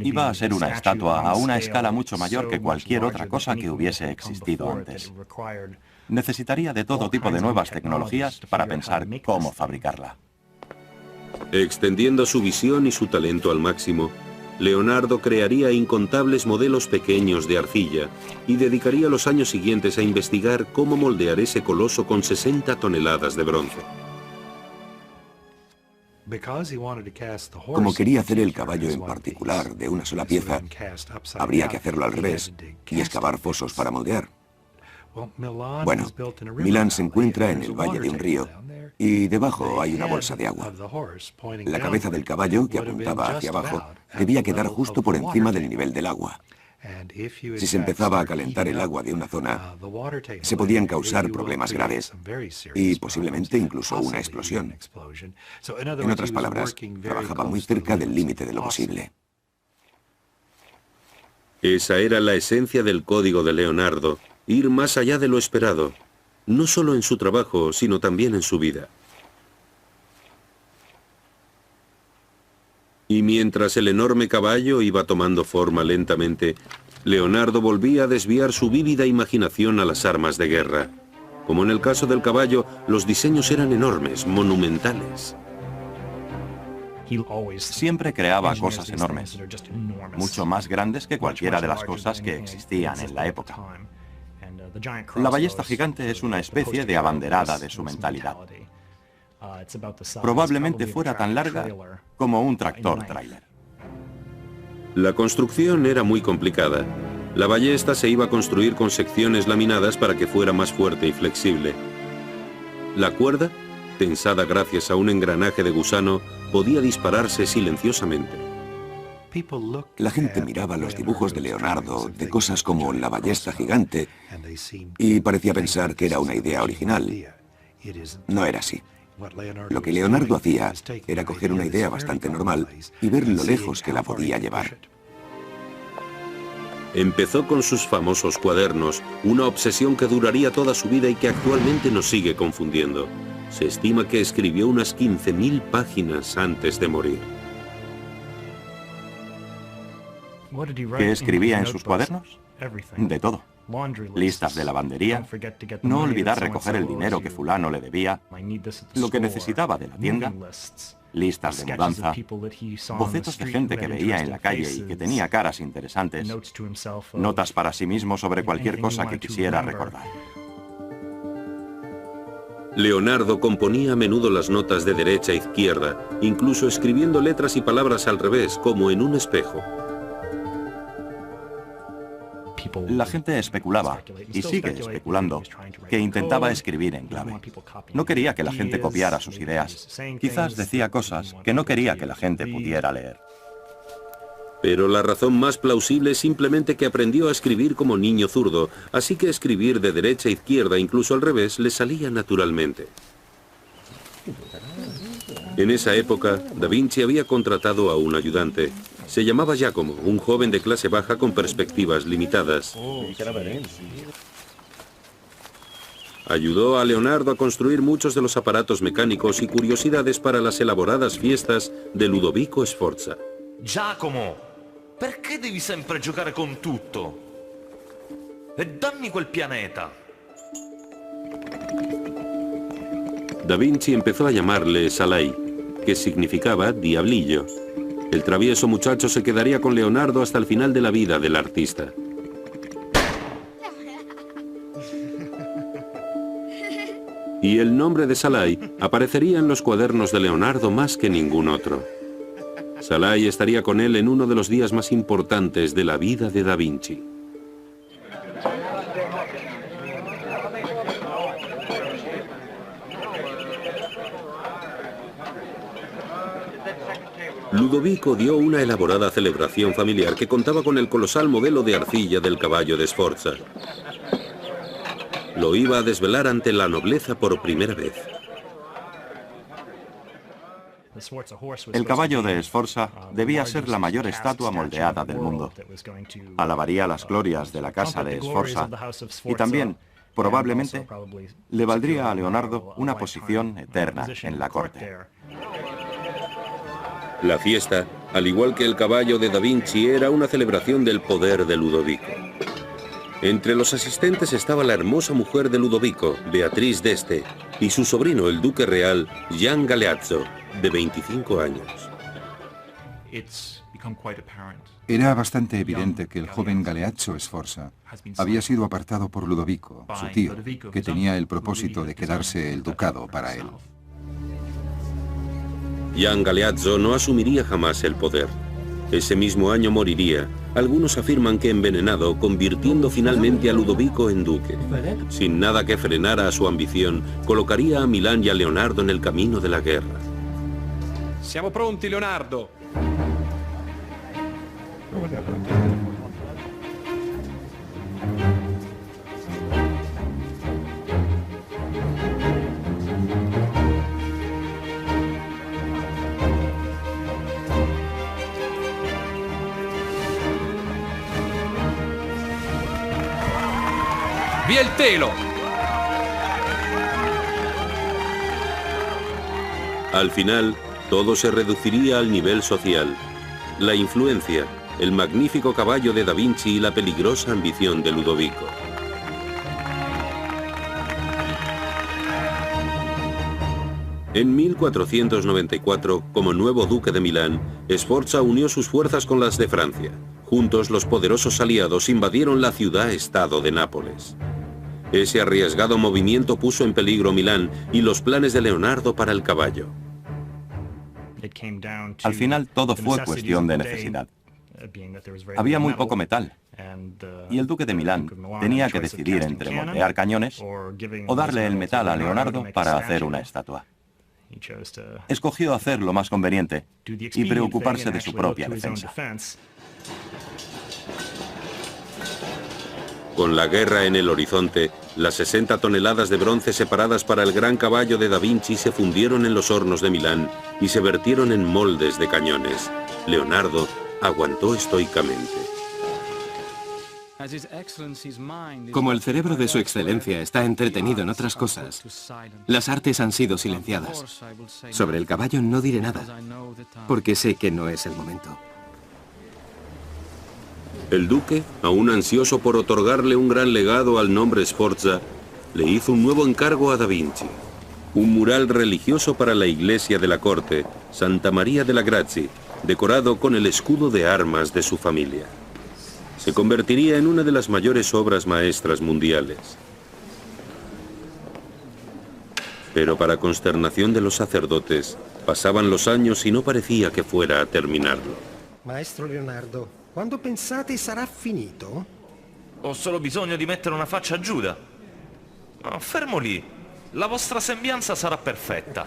Iba a ser una estatua a una escala mucho mayor que cualquier otra cosa que hubiese existido antes. Necesitaría de todo tipo de nuevas tecnologías para pensar cómo fabricarla. Extendiendo su visión y su talento al máximo, Leonardo crearía incontables modelos pequeños de arcilla y dedicaría los años siguientes a investigar cómo moldear ese coloso con 60 toneladas de bronce. Como quería hacer el caballo en particular de una sola pieza, habría que hacerlo al revés y excavar fosos para moldear. Bueno, Milán se encuentra en el valle de un río y debajo hay una bolsa de agua. La cabeza del caballo, que apuntaba hacia abajo, debía quedar justo por encima del nivel del agua. Si se empezaba a calentar el agua de una zona, se podían causar problemas graves y posiblemente incluso una explosión. En otras palabras, trabajaba muy cerca del límite de lo posible. Esa era la esencia del código de Leonardo, ir más allá de lo esperado, no solo en su trabajo, sino también en su vida. Y mientras el enorme caballo iba tomando forma lentamente, Leonardo volvía a desviar su vívida imaginación a las armas de guerra. Como en el caso del caballo, los diseños eran enormes, monumentales. Siempre creaba cosas enormes, mucho más grandes que cualquiera de las cosas que existían en la época. La ballesta gigante es una especie de abanderada de su mentalidad. Probablemente fuera tan larga como un tractor-trailer. La construcción era muy complicada. La ballesta se iba a construir con secciones laminadas para que fuera más fuerte y flexible. La cuerda, tensada gracias a un engranaje de gusano, podía dispararse silenciosamente. La gente miraba los dibujos de Leonardo de cosas como la ballesta gigante y parecía pensar que era una idea original. No era así. Lo que Leonardo hacía era coger una idea bastante normal y ver lo lejos que la podía llevar. Empezó con sus famosos cuadernos, una obsesión que duraría toda su vida y que actualmente nos sigue confundiendo. Se estima que escribió unas 15.000 páginas antes de morir. ¿Qué escribía en sus cuadernos? De todo. Listas de lavandería, no olvidar recoger el dinero que fulano le debía, lo que necesitaba de la tienda, listas de mudanza, bocetos de gente que veía en la calle y que tenía caras interesantes, notas para sí mismo sobre cualquier cosa que quisiera recordar. Leonardo componía a menudo las notas de derecha a izquierda, incluso escribiendo letras y palabras al revés, como en un espejo. La gente especulaba, y sigue especulando, que intentaba escribir en clave. No quería que la gente copiara sus ideas. Quizás decía cosas que no quería que la gente pudiera leer. Pero la razón más plausible es simplemente que aprendió a escribir como niño zurdo, así que escribir de derecha a izquierda, incluso al revés, le salía naturalmente. En esa época, Da Vinci había contratado a un ayudante. Se llamaba Giacomo, un joven de clase baja con perspectivas limitadas. Ayudó a Leonardo a construir muchos de los aparatos mecánicos y curiosidades para las elaboradas fiestas de Ludovico Sforza. Giacomo, perché devi sempre giocare con tutto? E dammi quel pianeta. Da Vinci empezó a llamarle Salai, que significaba diablillo. El travieso muchacho se quedaría con Leonardo hasta el final de la vida del artista. Y el nombre de Salai aparecería en los cuadernos de Leonardo más que ningún otro. Salai estaría con él en uno de los días más importantes de la vida de Da Vinci. Ludovico dio una elaborada celebración familiar que contaba con el colosal modelo de arcilla del caballo de Sforza. Lo iba a desvelar ante la nobleza por primera vez. El caballo de Sforza debía ser la mayor estatua moldeada del mundo. Alabaría las glorias de la casa de Sforza y también, probablemente, le valdría a Leonardo una posición eterna en la corte. La fiesta, al igual que el caballo de Da Vinci, era una celebración del poder de Ludovico. Entre los asistentes estaba la hermosa mujer de Ludovico, Beatriz d'Este, y su sobrino, el duque real, Gian Galeazzo, de 25 años. Era bastante evidente que el joven Galeazzo Sforza había sido apartado por Ludovico, su tío, que tenía el propósito de quedarse el ducado para él. Gian Galeazzo no asumiría jamás el poder. Ese mismo año moriría. Algunos afirman que envenenado, convirtiendo finalmente a Ludovico en duque. Sin nada que frenara a su ambición, colocaría a Milán y a Leonardo en el camino de la guerra. Siamo pronti, Leonardo. ¡Via il telo! Al final, todo se reduciría al nivel social. La influencia, el magnífico caballo de Da Vinci y la peligrosa ambición de Ludovico. En 1494, como nuevo duque de Milán, Sforza unió sus fuerzas con las de Francia. Juntos, los poderosos aliados invadieron la ciudad-estado de Nápoles. Ese arriesgado movimiento puso en peligro Milán y los planes de Leonardo para el caballo. Al final todo fue cuestión de necesidad. Había muy poco metal, y el duque de Milán tenía que decidir entre moldear cañones o darle el metal a Leonardo para hacer una estatua. Escogió hacer lo más conveniente y preocuparse de su propia defensa. Con la guerra en el horizonte, las 60 toneladas de bronce separadas para el gran caballo de Da Vinci se fundieron en los hornos de Milán y se vertieron en moldes de cañones. Leonardo aguantó estoicamente. Como el cerebro de su excelencia está entretenido en otras cosas, las artes han sido silenciadas. Sobre el caballo no diré nada, porque sé que no es el momento. El duque, aún ansioso por otorgarle un gran legado al nombre Sforza, le hizo un nuevo encargo a Da Vinci. Un mural religioso para la iglesia de la corte, Santa María de la Grazie, decorado con el escudo de armas de su familia. Se convertiría en una de las mayores obras maestras mundiales. Pero para consternación de los sacerdotes, pasaban los años y no parecía que fuera a terminarlo. Maestro Leonardo, quando pensate sarà finito? Ho solo bisogno di mettere una faccia a Giuda. No, fermo lì. La vostra sembianza sarà perfetta.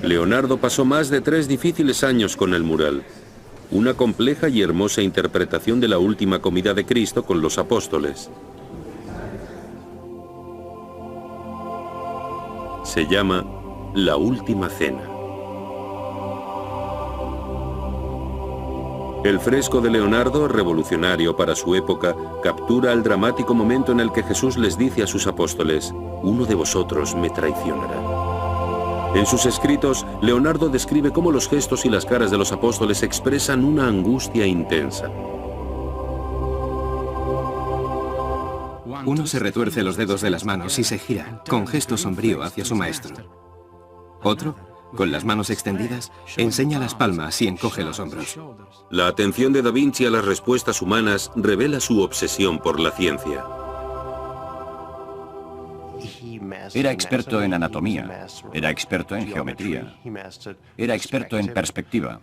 Leonardo pasó más de 3 difíciles años con el mural. Una compleja y hermosa interpretación de la última comida de Cristo con los apóstoles. Se llama La Última Cena. El fresco de Leonardo, revolucionario para su época, captura el dramático momento en el que Jesús les dice a sus apóstoles: uno de vosotros me traicionará. En sus escritos, Leonardo describe cómo los gestos y las caras de los apóstoles expresan una angustia intensa. Uno se retuerce los dedos de las manos y se gira, con gesto sombrío, hacia su maestro. Otro, con las manos extendidas, enseña las palmas y encoge los hombros. La atención de Da Vinci a las respuestas humanas revela su obsesión por la ciencia. Era experto en anatomía, era experto en geometría, era experto en perspectiva.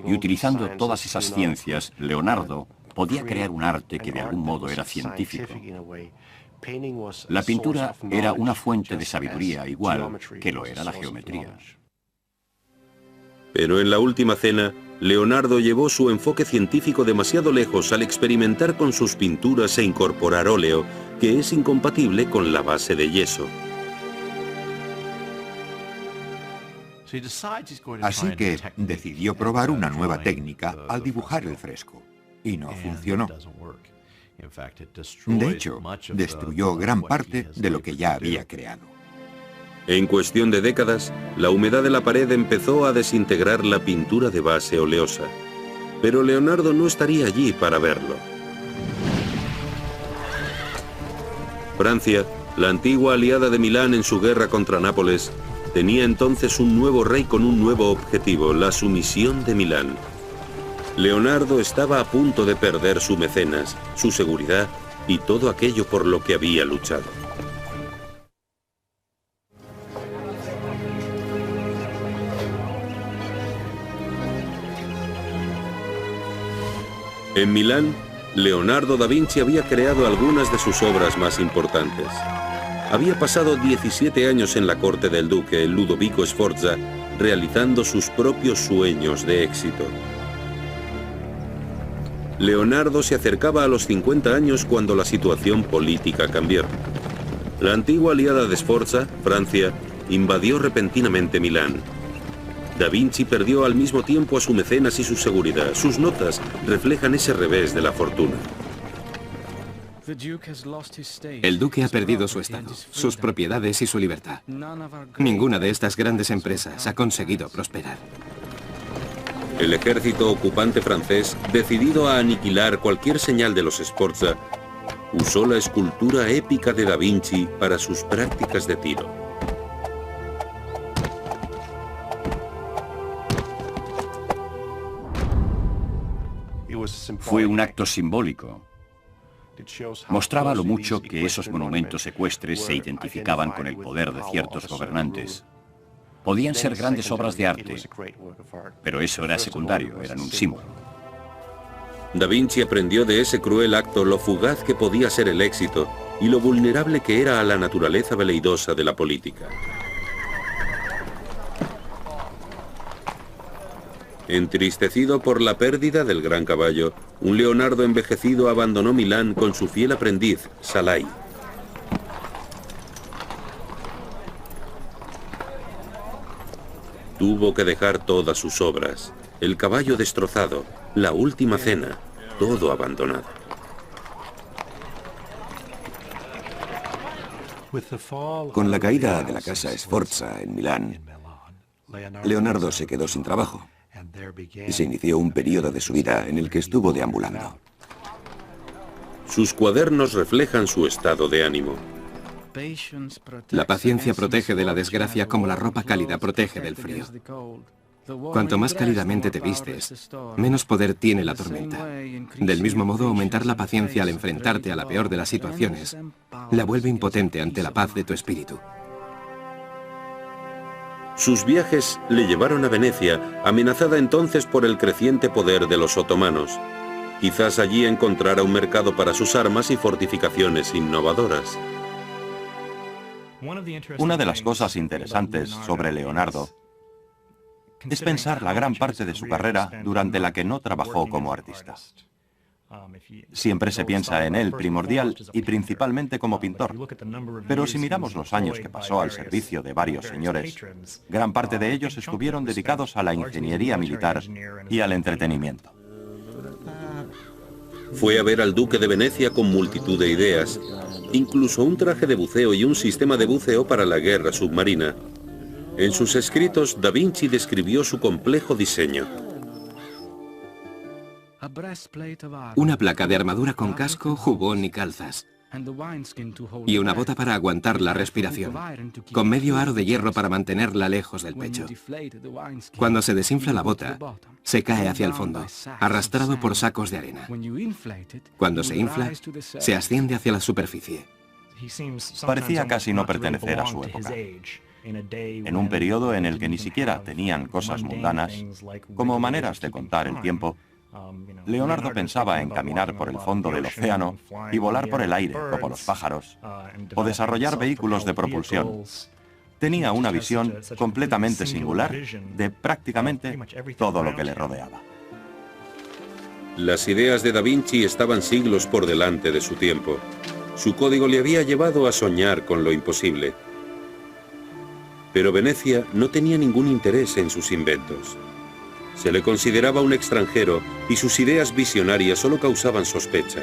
Y utilizando todas esas ciencias, Leonardo podía crear un arte que de algún modo era científico. La pintura era una fuente de sabiduría igual que lo era la geometría. Pero en La Última Cena, Leonardo llevó su enfoque científico demasiado lejos al experimentar con sus pinturas e incorporar óleo, que es incompatible con la base de yeso. Así que decidió probar una nueva técnica al dibujar el fresco, y no funcionó. De hecho, destruyó gran parte de lo que ya había creado. En cuestión de décadas, la humedad de la pared empezó a desintegrar la pintura de base oleosa. Pero Leonardo no estaría allí para verlo. Francia, la antigua aliada de Milán en su guerra contra Nápoles, tenía entonces un nuevo rey con un nuevo objetivo, la sumisión de Milán. Leonardo estaba a punto de perder su mecenas, su seguridad y todo aquello por lo que había luchado. En Milán, Leonardo da Vinci había creado algunas de sus obras más importantes. Había pasado 17 años en la corte del duque Ludovico Sforza, realizando sus propios sueños de éxito. Leonardo se acercaba a los 50 años cuando la situación política cambió. La antigua aliada de Sforza, Francia, invadió repentinamente Milán. Da Vinci perdió al mismo tiempo a su mecenas y su seguridad. Sus notas reflejan ese revés de la fortuna. El duque ha perdido su estado, sus propiedades y su libertad. Ninguna de estas grandes empresas ha conseguido prosperar. El ejército ocupante francés, decidido a aniquilar cualquier señal de los Sforza, usó la escultura épica de Da Vinci para sus prácticas de tiro. Fue un acto simbólico. Mostraba lo mucho que esos monumentos ecuestres se identificaban con el poder de ciertos gobernantes. Podían ser grandes obras de arte, pero eso era secundario, eran un símbolo. Da Vinci aprendió de ese cruel acto lo fugaz que podía ser el éxito y lo vulnerable que era a la naturaleza veleidosa de la política. Entristecido por la pérdida del gran caballo, un Leonardo envejecido abandonó Milán con su fiel aprendiz, Salai. Tuvo que dejar todas sus obras, el caballo destrozado, la última cena, todo abandonado. Con la caída de la casa Sforza en Milán, Leonardo se quedó sin trabajo. y se inició un periodo de su vida en el que estuvo deambulando. Sus cuadernos reflejan su estado de ánimo. La paciencia protege de la desgracia como la ropa cálida protege del frío. Cuanto más cálidamente te vistes, menos poder tiene la tormenta. Del mismo modo, aumentar la paciencia al enfrentarte a la peor de las situaciones la vuelve impotente ante la paz de tu espíritu. Sus viajes le llevaron a Venecia, amenazada entonces por el creciente poder de los otomanos. Quizás allí encontrara un mercado para sus armas y fortificaciones innovadoras. Una de las cosas interesantes sobre Leonardo es pensar la gran parte de su carrera durante la que no trabajó como artista. Siempre se piensa en él primordial y principalmente como pintor, pero si miramos los años que pasó al servicio de varios señores, gran parte de ellos estuvieron dedicados a la ingeniería militar y al entretenimiento. Fue a ver al duque de Venecia con multitud de ideas, incluso un traje de buceo y un sistema de buceo para la guerra submarina. En sus escritos, Da Vinci describió su complejo diseño. Una placa de armadura con casco, jubón y calzas. Y una bota para aguantar la respiración, con medio aro de hierro para mantenerla lejos del pecho. Cuando se desinfla la bota, se cae hacia el fondo, arrastrado por sacos de arena. Cuando se infla, se asciende hacia la superficie. Parecía casi no pertenecer a su época. En un periodo en el que ni siquiera tenían cosas mundanas, como maneras de contar el tiempo, Leonardo pensaba en caminar por el fondo del océano y volar por el aire como los pájaros, o desarrollar vehículos de propulsión. Tenía una visión completamente singular de prácticamente todo lo que le rodeaba. Las ideas de Da Vinci estaban siglos por delante de su tiempo. Su código le había llevado a soñar con lo imposible. Pero Venecia no tenía ningún interés en sus inventos. Se le consideraba un extranjero y sus ideas visionarias solo causaban sospecha.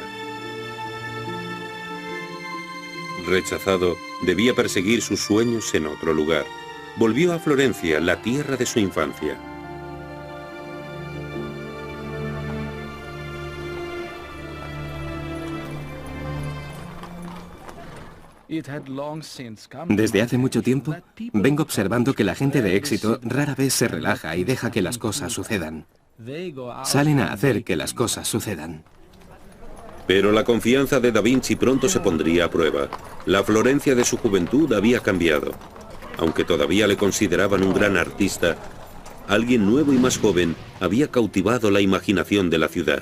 Rechazado, debía perseguir sus sueños en otro lugar. Volvió a Florencia, la tierra de su infancia. Desde hace mucho tiempo, vengo observando que la gente de éxito rara vez se relaja y deja que las cosas sucedan. Salen a hacer que las cosas sucedan. Pero la confianza de Da Vinci pronto se pondría a prueba. La Florencia de su juventud había cambiado. Aunque todavía le consideraban un gran artista, alguien nuevo y más joven había cautivado la imaginación de la ciudad.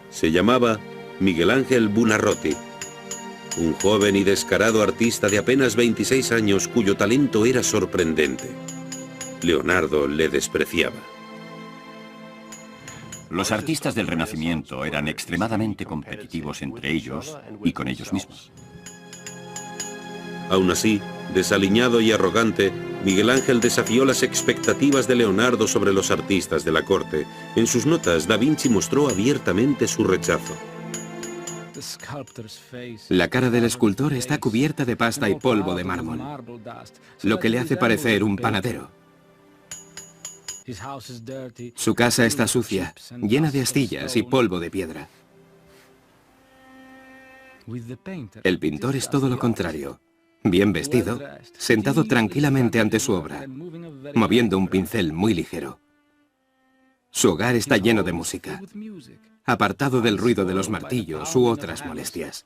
Se llamaba Miguel Ángel Buonarroti. Un joven y descarado artista de apenas 26 años cuyo talento era sorprendente. Leonardo le despreciaba. Los artistas del Renacimiento eran extremadamente competitivos entre ellos y con ellos mismos. Aún así, desaliñado y arrogante, Miguel Ángel desafió las expectativas de Leonardo sobre los artistas de la corte. En sus notas, Da Vinci mostró abiertamente su rechazo. La cara del escultor está cubierta de pasta y polvo de mármol, lo que le hace parecer un panadero. Su casa está sucia, llena de astillas y polvo de piedra. El pintor es todo lo contrario. Bien vestido, sentado tranquilamente ante su obra, moviendo un pincel muy ligero. Su hogar está lleno de música, apartado del ruido de los martillos u otras molestias.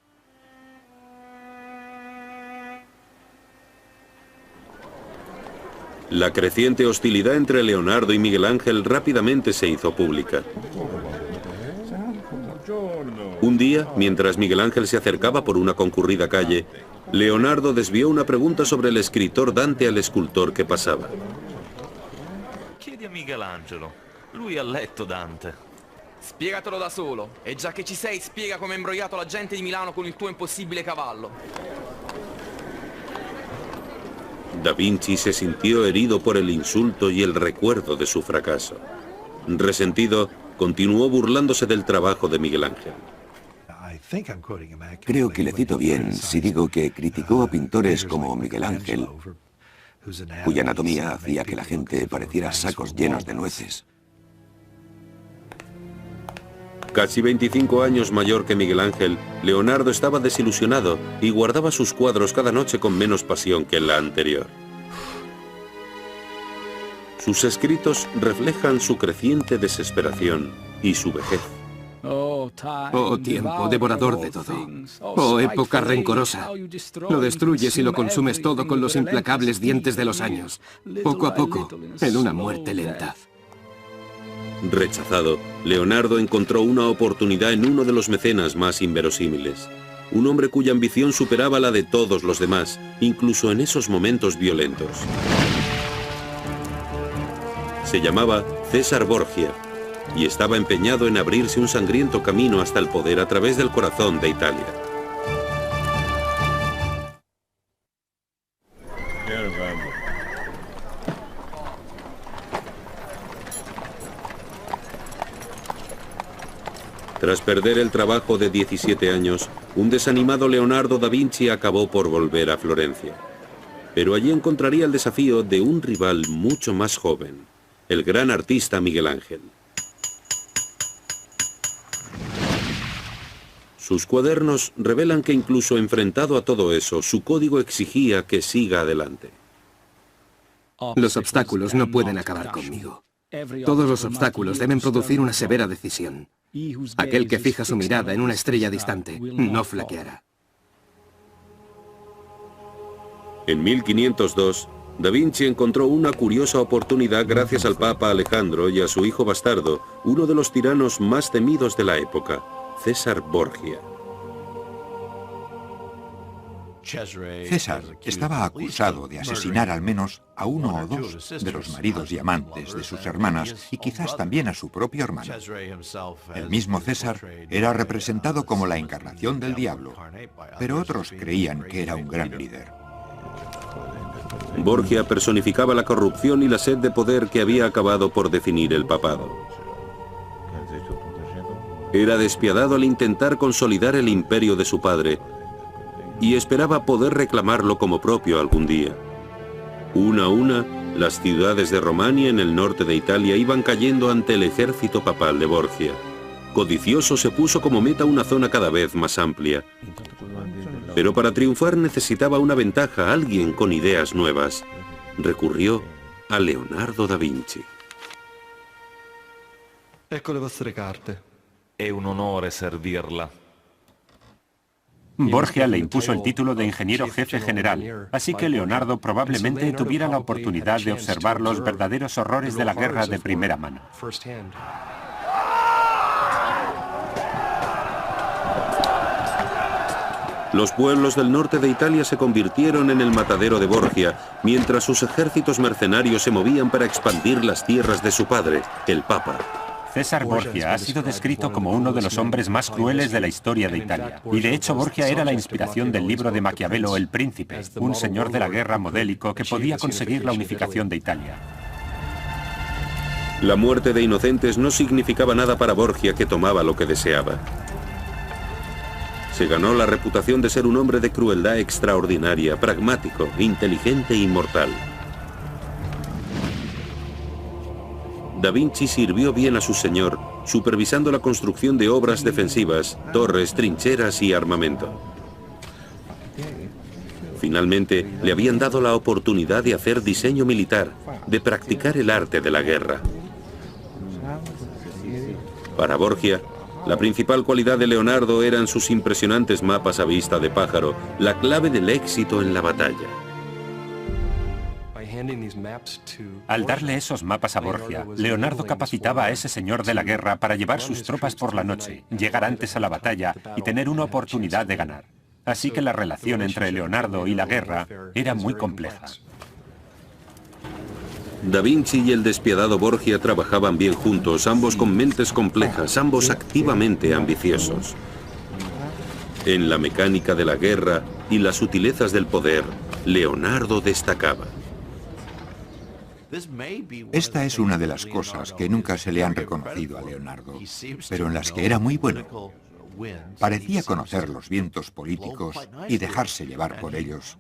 La creciente hostilidad entre Leonardo y Miguel Ángel rápidamente se hizo pública. Un día, mientras Miguel Ángel se acercaba por una concurrida calle, Leonardo desvió una pregunta sobre el escritor Dante al escultor que pasaba. Chiedi a Michelangelo, lui ha letto Dante. Spiegatelo da solo, e già che ci sei, spiega come hai imbrogliato la gente di Milano con il tuo impossibile cavallo. Da Vinci se sintió herido por el insulto y el recuerdo de su fracaso. Resentido, continuó burlándose del trabajo de Miguel Ángel. Creo que le cito bien si digo que criticó a pintores como Miguel Ángel cuya anatomía hacía que la gente pareciera sacos llenos de nueces. Casi 25 años mayor que Miguel Ángel, Leonardo estaba desilusionado y guardaba sus cuadros cada noche con menos pasión que en la anterior. Sus escritos reflejan su creciente desesperación y su vejez. Oh tiempo, devorador de todo. Oh época rencorosa. Lo destruyes y lo consumes todo con los implacables dientes de los años. Poco a poco, en una muerte lenta. Rechazado, Leonardo encontró una oportunidad en uno de los mecenas más inverosímiles. Un hombre cuya ambición superaba la de todos los demás, incluso en esos momentos violentos. Se llamaba César Borgia y estaba empeñado en abrirse un sangriento camino hasta el poder a través del corazón de Italia. Tras perder el trabajo de 17 años, un desanimado Leonardo da Vinci acabó por volver a Florencia. Pero allí encontraría el desafío de un rival mucho más joven, el gran artista Miguel Ángel. Sus cuadernos revelan que incluso enfrentado a todo eso, su código exigía que siga adelante. Los obstáculos no pueden acabar conmigo. Todos los obstáculos deben producir una severa decisión. Aquel que fija su mirada en una estrella distante no flaqueará. En 1502, Da Vinci encontró una curiosa oportunidad gracias al Papa Alejandro y a su hijo bastardo, uno de los tiranos más temidos de la época, César Borgia. César estaba acusado de asesinar al menos a uno o dos de los maridos y amantes de sus hermanas y quizás también a su propio hermano. El mismo César era representado como la encarnación del diablo, pero otros creían que era un gran líder. Borgia personificaba la corrupción y la sed de poder que había acabado por definir el papado. Era despiadado al intentar consolidar el imperio de su padre y esperaba poder reclamarlo como propio algún día. Una a una, las ciudades de Romania en el norte de Italia iban cayendo ante el ejército papal de Borgia. Codicioso se puso como meta una zona cada vez más amplia. Pero para triunfar necesitaba una ventaja, alguien con ideas nuevas. Recurrió a Leonardo da Vinci. Ecco le vostre carte. È un onore servirla. Borgia le impuso el título de ingeniero jefe general, así que Leonardo probablemente tuviera la oportunidad de observar los verdaderos horrores de la guerra de primera mano. Los pueblos del norte de Italia se convirtieron en el matadero de Borgia, mientras sus ejércitos mercenarios se movían para expandir las tierras de su padre, el Papa. César Borgia ha sido descrito como uno de los hombres más crueles de la historia de Italia. Y de hecho Borgia era la inspiración del libro de Maquiavelo, El Príncipe, un señor de la guerra modélico que podía conseguir la unificación de Italia. La muerte de inocentes no significaba nada para Borgia, que tomaba lo que deseaba. Se ganó la reputación de ser un hombre de crueldad extraordinaria, pragmático, inteligente e inmortal. Da Vinci sirvió bien a su señor, supervisando la construcción de obras defensivas, torres, trincheras y armamento. Finalmente, le habían dado la oportunidad de hacer diseño militar, de practicar el arte de la guerra. Para Borgia, la principal cualidad de Leonardo eran sus impresionantes mapas a vista de pájaro, la clave del éxito en la batalla. Al darle esos mapas a Borgia, Leonardo capacitaba a ese señor de la guerra para llevar sus tropas por la noche, llegar antes a la batalla y tener una oportunidad de ganar. Así que la relación entre Leonardo y la guerra era muy compleja. Da Vinci y el despiadado Borgia trabajaban bien juntos, ambos con mentes complejas, ambos activamente ambiciosos. En la mecánica de la guerra y las sutilezas del poder, Leonardo destacaba. Esta es una de las cosas que nunca se le han reconocido a Leonardo, pero en las que era muy bueno. Parecía conocer los vientos políticos y dejarse llevar por ellos,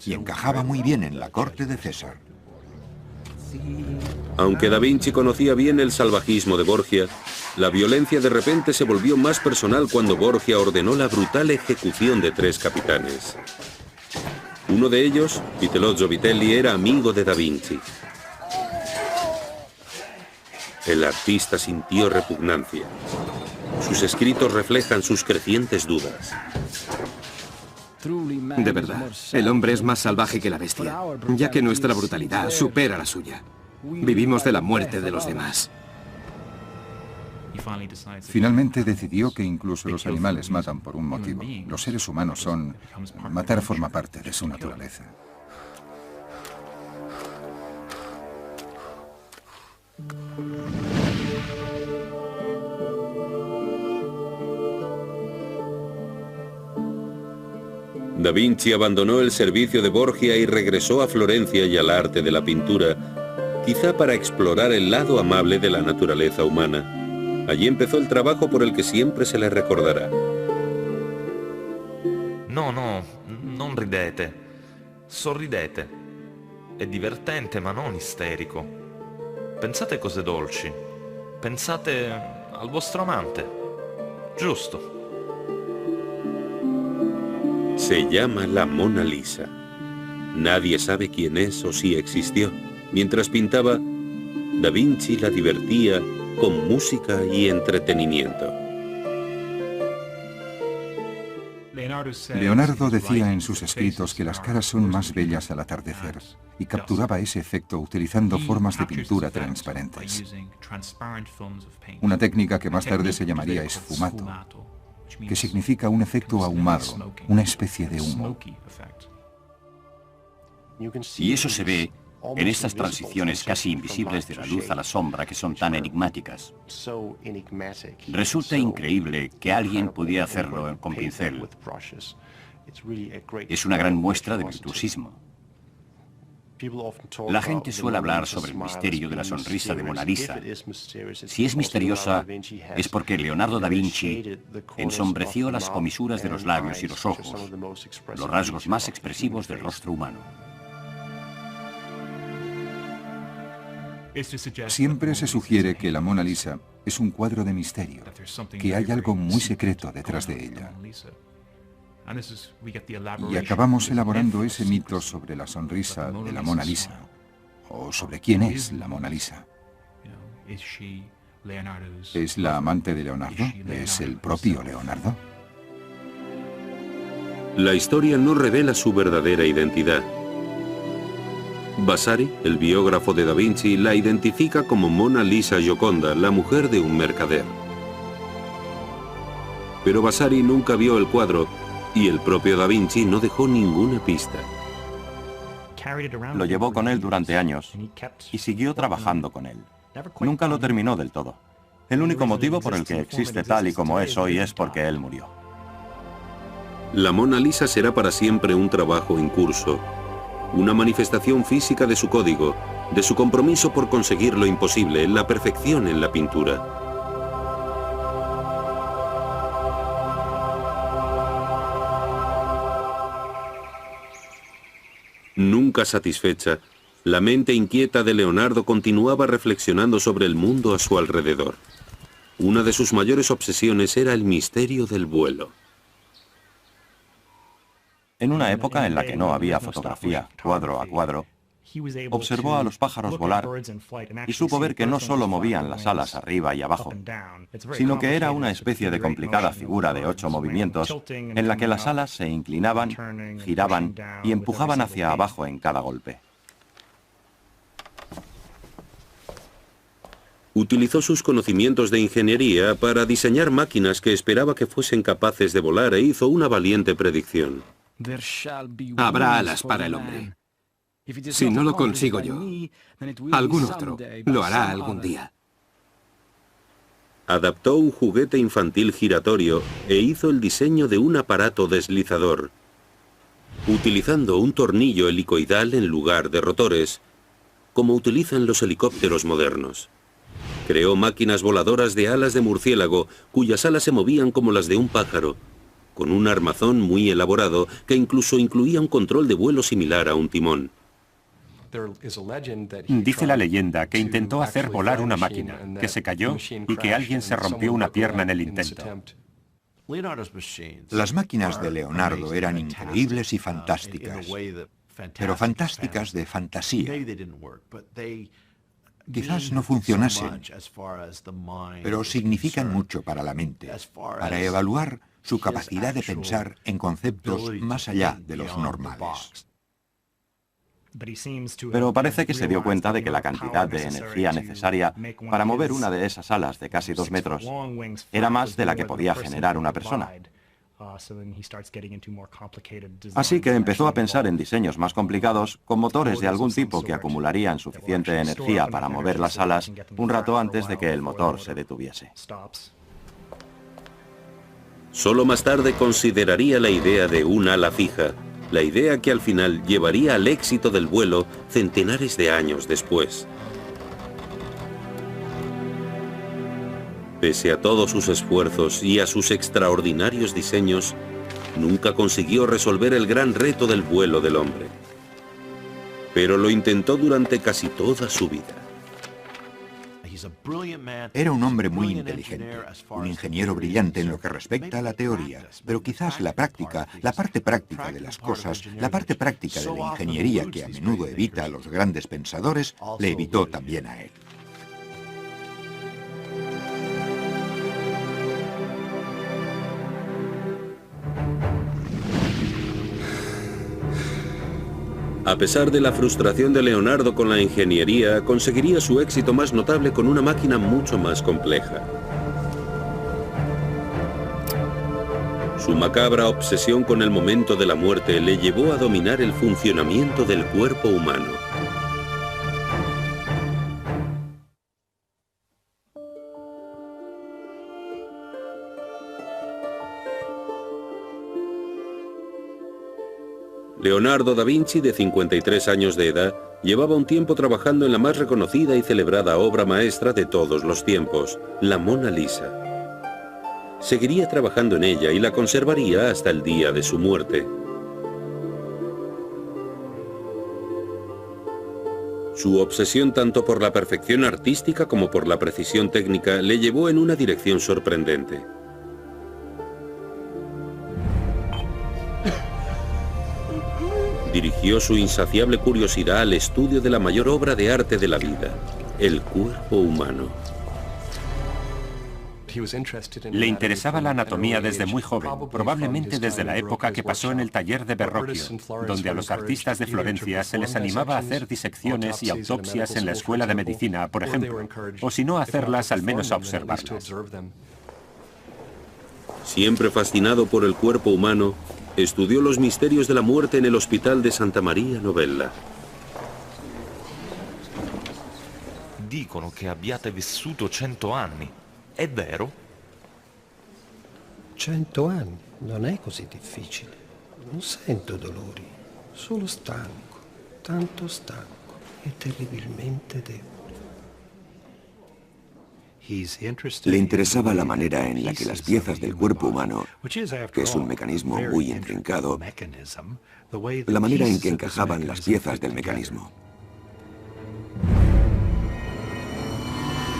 y encajaba muy bien en la corte de César. Aunque Da Vinci conocía bien el salvajismo de Borgia, la violencia de repente se volvió más personal cuando Borgia ordenó la brutal ejecución de 3 capitanes. Uno de ellos, Vitellozzo Vitelli, era amigo de Da Vinci. El artista sintió repugnancia. Sus escritos reflejan sus crecientes dudas. De verdad, el hombre es más salvaje que la bestia, ya que nuestra brutalidad supera la suya. Vivimos de la muerte de los demás. Finalmente decidió que incluso los animales matan por un motivo. Los seres humanos son... Matar forma parte de su naturaleza. Da Vinci abandonó el servicio de Borgia y regresó a Florencia y al arte de la pintura, quizá para explorar el lado amable de la naturaleza humana. Allí empezó el trabajo por el que siempre se le recordará. No, non ridete. Sorridete. È divertente ma non isterico. Pensate cose dolci. Pensate al vostro amante. Giusto. Se llama la Mona Lisa. Nadie sabe quién es o si existió. Mientras pintaba, Da Vinci la divertía con música y entretenimiento. Leonardo decía en sus escritos que las caras son más bellas al atardecer y capturaba ese efecto utilizando formas de pintura transparentes. Una técnica que más tarde se llamaría esfumato, que significa un efecto ahumado, una especie de humo. Y eso se ve en estas transiciones casi invisibles de la luz a la sombra que son tan enigmáticas. Resulta increíble que alguien pudiera hacerlo con pincel. Es una gran muestra de virtuosismo. La gente suele hablar sobre el misterio de la sonrisa de Mona Lisa. Si es misteriosa, es porque Leonardo da Vinci ensombreció las comisuras de los labios y los ojos, los rasgos más expresivos del rostro humano. Siempre se sugiere que la Mona Lisa es un cuadro de misterio, que hay algo muy secreto detrás de ella. Y acabamos elaborando ese mito sobre la sonrisa de la Mona Lisa, o sobre quién es la Mona Lisa. ¿Es la amante de Leonardo? ¿Es el propio Leonardo? La historia no revela su verdadera identidad. Vasari, el biógrafo de Da Vinci, la identifica como Mona Lisa Gioconda, la mujer de un mercader. Pero Vasari nunca vio el cuadro y el propio Da Vinci no dejó ninguna pista. Lo llevó con él durante años y siguió trabajando con él. Nunca lo terminó del todo. El único motivo por el que existe tal y como es hoy es porque él murió. La Mona Lisa será para siempre un trabajo en curso, una manifestación física de su código, de su compromiso por conseguir lo imposible, la perfección en la pintura. Nunca satisfecha, la mente inquieta de Leonardo continuaba reflexionando sobre el mundo a su alrededor. Una de sus mayores obsesiones era el misterio del vuelo. En una época en la que no había fotografía cuadro a cuadro, observó a los pájaros volar y supo ver que no solo movían las alas arriba y abajo, sino que era una especie de complicada figura de 8 movimientos en la que las alas se inclinaban, giraban y empujaban hacia abajo en cada golpe. Utilizó sus conocimientos de ingeniería para diseñar máquinas que esperaba que fuesen capaces de volar e hizo una valiente predicción. Habrá alas para el hombre. Si no lo consigo yo, algún otro lo hará algún día. Adaptó un juguete infantil giratorio e hizo el diseño de un aparato deslizador, utilizando un tornillo helicoidal en lugar de rotores, como utilizan los helicópteros modernos. Creó máquinas voladoras de alas de murciélago, cuyas alas se movían como las de un pájaro, con un armazón muy elaborado que incluso incluía un control de vuelo similar a un timón. Dice la leyenda que intentó hacer volar una máquina, que se cayó y que alguien se rompió una pierna en el intento. Las máquinas de Leonardo eran increíbles y fantásticas, pero fantásticas de fantasía. Quizás no funcionasen, pero significan mucho para la mente, para evaluar su capacidad de pensar en conceptos más allá de los normales. Pero parece que se dio cuenta de que la cantidad de energía necesaria para mover una de esas alas de casi 2 metros era más de la que podía generar una persona. Así que empezó a pensar en diseños más complicados, con motores de algún tipo que acumularían suficiente energía para mover las alas un rato antes de que el motor se detuviese. Solo más tarde consideraría la idea de un ala fija, la idea que al final llevaría al éxito del vuelo centenares de años después. Pese a todos sus esfuerzos y a sus extraordinarios diseños, nunca consiguió resolver el gran reto del vuelo del hombre. Pero lo intentó durante casi toda su vida. Era un hombre muy inteligente, un ingeniero brillante en lo que respecta a la teoría, pero quizás la práctica, la parte práctica de las cosas, la parte práctica de la ingeniería que a menudo evita a los grandes pensadores, le evitó también a él. A pesar de la frustración de Leonardo con la ingeniería, conseguiría su éxito más notable con una máquina mucho más compleja. Su macabra obsesión con el momento de la muerte le llevó a dominar el funcionamiento del cuerpo humano. Leonardo da Vinci, de 53 años de edad, llevaba un tiempo trabajando en la más reconocida y celebrada obra maestra de todos los tiempos, la Mona Lisa. Seguiría trabajando en ella y la conservaría hasta el día de su muerte. Su obsesión tanto por la perfección artística como por la precisión técnica le llevó en una dirección sorprendente. Dirigió su insaciable curiosidad al estudio de la mayor obra de arte de la vida, el cuerpo humano. Le interesaba la anatomía desde muy joven, probablemente desde la época que pasó en el taller de Verrocchio, donde a los artistas de Florencia se les animaba a hacer disecciones y autopsias en la escuela de medicina, por ejemplo, o si no hacerlas, al menos a observarlas. Siempre fascinado por el cuerpo humano, estudió los misterios de la muerte en el Hospital de Santa Maria Novella. Dicono che abbiate vissuto 100 anni. È vero? 100 anni? Non è così difficile. Non sento dolori, solo stanco, tanto stanco e terribilmente debole. Le interesaba la manera en la que las piezas del cuerpo humano, que es un mecanismo muy intrincado, la manera en que encajaban las piezas del mecanismo.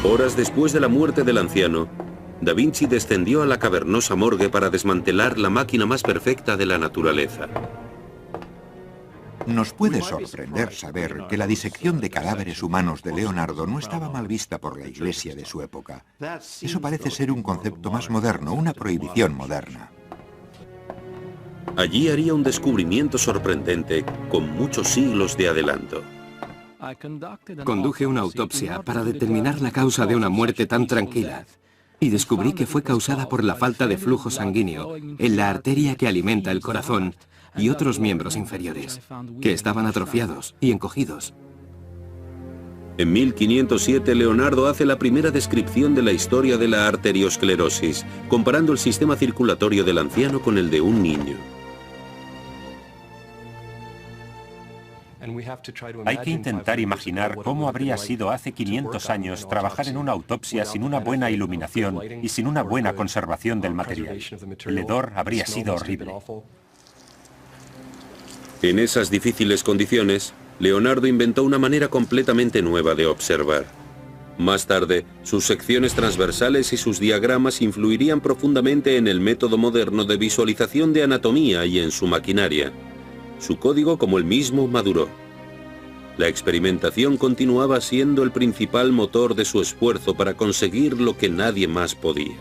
Horas después de la muerte del anciano, Da Vinci descendió a la cavernosa morgue para desmantelar la máquina más perfecta de la naturaleza. Nos puede sorprender saber que la disección de cadáveres humanos de Leonardo no estaba mal vista por la Iglesia de su época. Eso parece ser un concepto más moderno, una prohibición moderna. Allí haría un descubrimiento sorprendente con muchos siglos de adelanto. Conduje una autopsia para determinar la causa de una muerte tan tranquila y descubrí que fue causada por la falta de flujo sanguíneo en la arteria que alimenta el corazón y otros miembros inferiores, que estaban atrofiados y encogidos. En 1507, Leonardo hace la primera descripción de la historia de la arteriosclerosis, comparando el sistema circulatorio del anciano con el de un niño. Hay que intentar imaginar cómo habría sido hace 500 años trabajar en una autopsia sin una buena iluminación y sin una buena conservación del material. El hedor habría sido horrible. En esas difíciles condiciones, Leonardo inventó una manera completamente nueva de observar. Más tarde, sus secciones transversales y sus diagramas influirían profundamente en el método moderno de visualización de anatomía y en su maquinaria. Su código, como él mismo, maduró. La experimentación continuaba siendo el principal motor de su esfuerzo para conseguir lo que nadie más podía.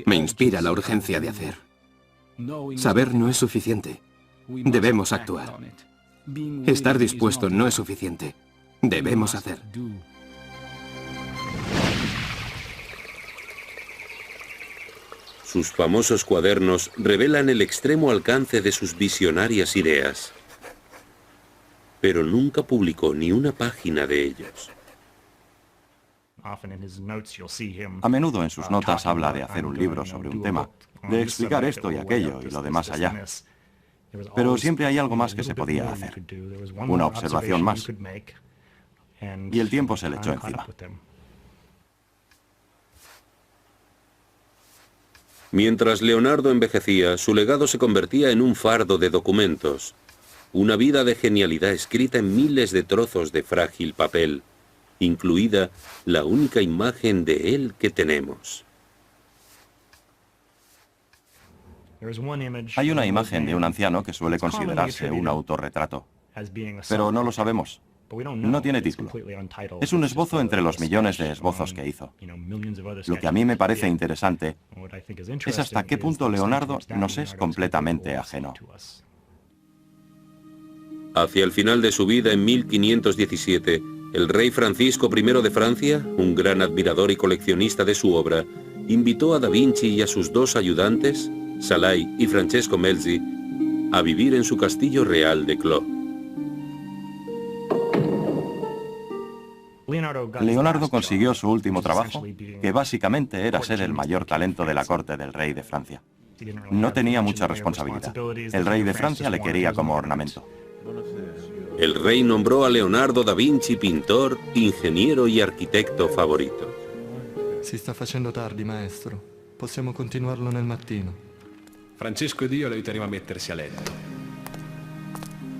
Me inspira la urgencia de hacer. Saber no es suficiente. Debemos actuar. Estar dispuesto no es suficiente. Debemos hacer. Sus famosos cuadernos revelan el extremo alcance de sus visionarias ideas. Pero nunca publicó ni una página de ellos. A menudo en sus notas habla de hacer un libro sobre un tema, de explicar esto y aquello y lo de más allá. Pero siempre hay algo más que se podía hacer. Una observación más. Y el tiempo se le echó encima. Mientras Leonardo envejecía, su legado se convertía en un fardo de documentos. Una vida de genialidad escrita en miles de trozos de frágil papel, incluida la única imagen de él que tenemos. Hay una imagen de un anciano que suele considerarse un autorretrato, pero no lo sabemos. No tiene título. Es un esbozo entre los millones de esbozos que hizo. Lo que a mí me parece interesante es hasta qué punto Leonardo nos es completamente ajeno. Hacia el final de su vida, en 1517, el rey Francisco I de Francia, un gran admirador y coleccionista de su obra, invitó a Da Vinci y a sus dos ayudantes, Salai y Francesco Melzi, a vivir en su castillo real de Clos. Leonardo consiguió su último trabajo, que básicamente era ser el mayor talento de la corte del rey de Francia. No tenía mucha responsabilidad. El rey de Francia le quería como ornamento. El rey nombró a Leonardo da Vinci pintor, ingeniero y arquitecto favorito. Si sta facendo tardi, maestro. Possiamo continuarlo nel mattino. Francesco ed io lo aiuteremo a mettersi a letto.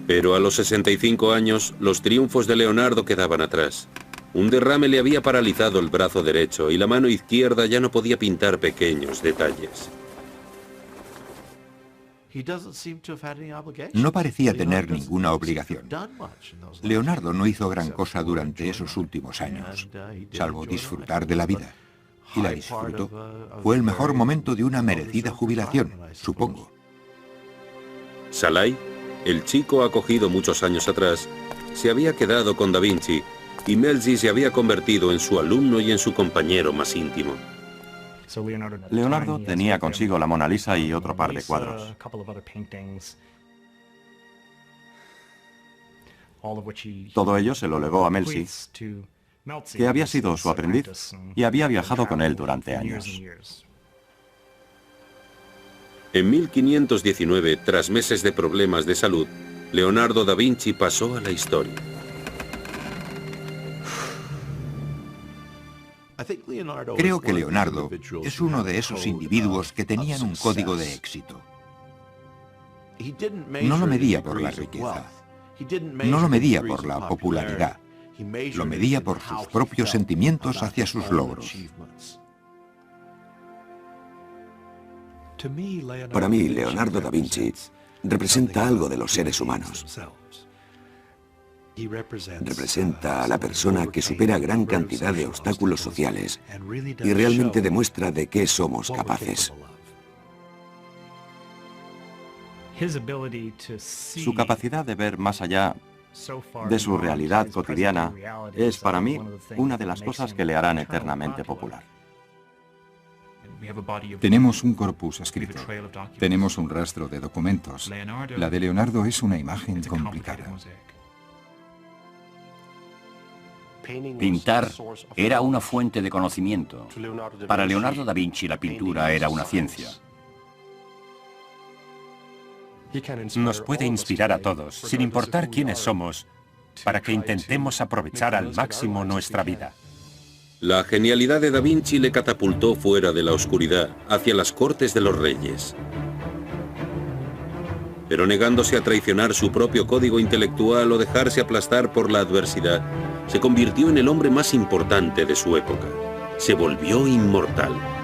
Pero a los 65 años, los triunfos de Leonardo quedaban atrás. Un derrame le había paralizado el brazo derecho y la mano izquierda ya no podía pintar pequeños detalles. No parecía tener ninguna obligación. Leonardo no hizo gran cosa durante esos últimos años, salvo disfrutar de la vida. Y la disfrutó. Fue el mejor momento de una merecida jubilación, supongo. Salai, el chico acogido muchos años atrás, se había quedado con Da Vinci y Melzi se había convertido en su alumno y en su compañero más íntimo. Leonardo tenía consigo la Mona Lisa y otro par de cuadros. Todo ello se lo legó a Melzi, que había sido su aprendiz y había viajado con él durante años. En 1519, tras meses de problemas de salud, Leonardo da Vinci pasó a la historia. Creo que Leonardo es uno de esos individuos que tenían un código de éxito. No lo medía por la riqueza, no lo medía por la popularidad, lo medía por sus propios sentimientos hacia sus logros. Para mí, Leonardo da Vinci representa algo de los seres humanos. Representa a la persona que supera gran cantidad de obstáculos sociales y realmente demuestra de qué somos capaces. Su capacidad de ver más allá de su realidad cotidiana es, para mí, una de las cosas que le harán eternamente popular. Tenemos un corpus escrito, tenemos un rastro de documentos. La de Leonardo es una imagen complicada. Pintar era una fuente de conocimiento. Para Leonardo da Vinci la pintura era una ciencia. Nos puede inspirar a todos, sin importar quiénes somos, para que intentemos aprovechar al máximo nuestra vida. La genialidad de Da Vinci le catapultó fuera de la oscuridad, hacia las cortes de los reyes. Pero negándose a traicionar su propio código intelectual o dejarse aplastar por la adversidad, se convirtió en el hombre más importante de su época. Se volvió inmortal.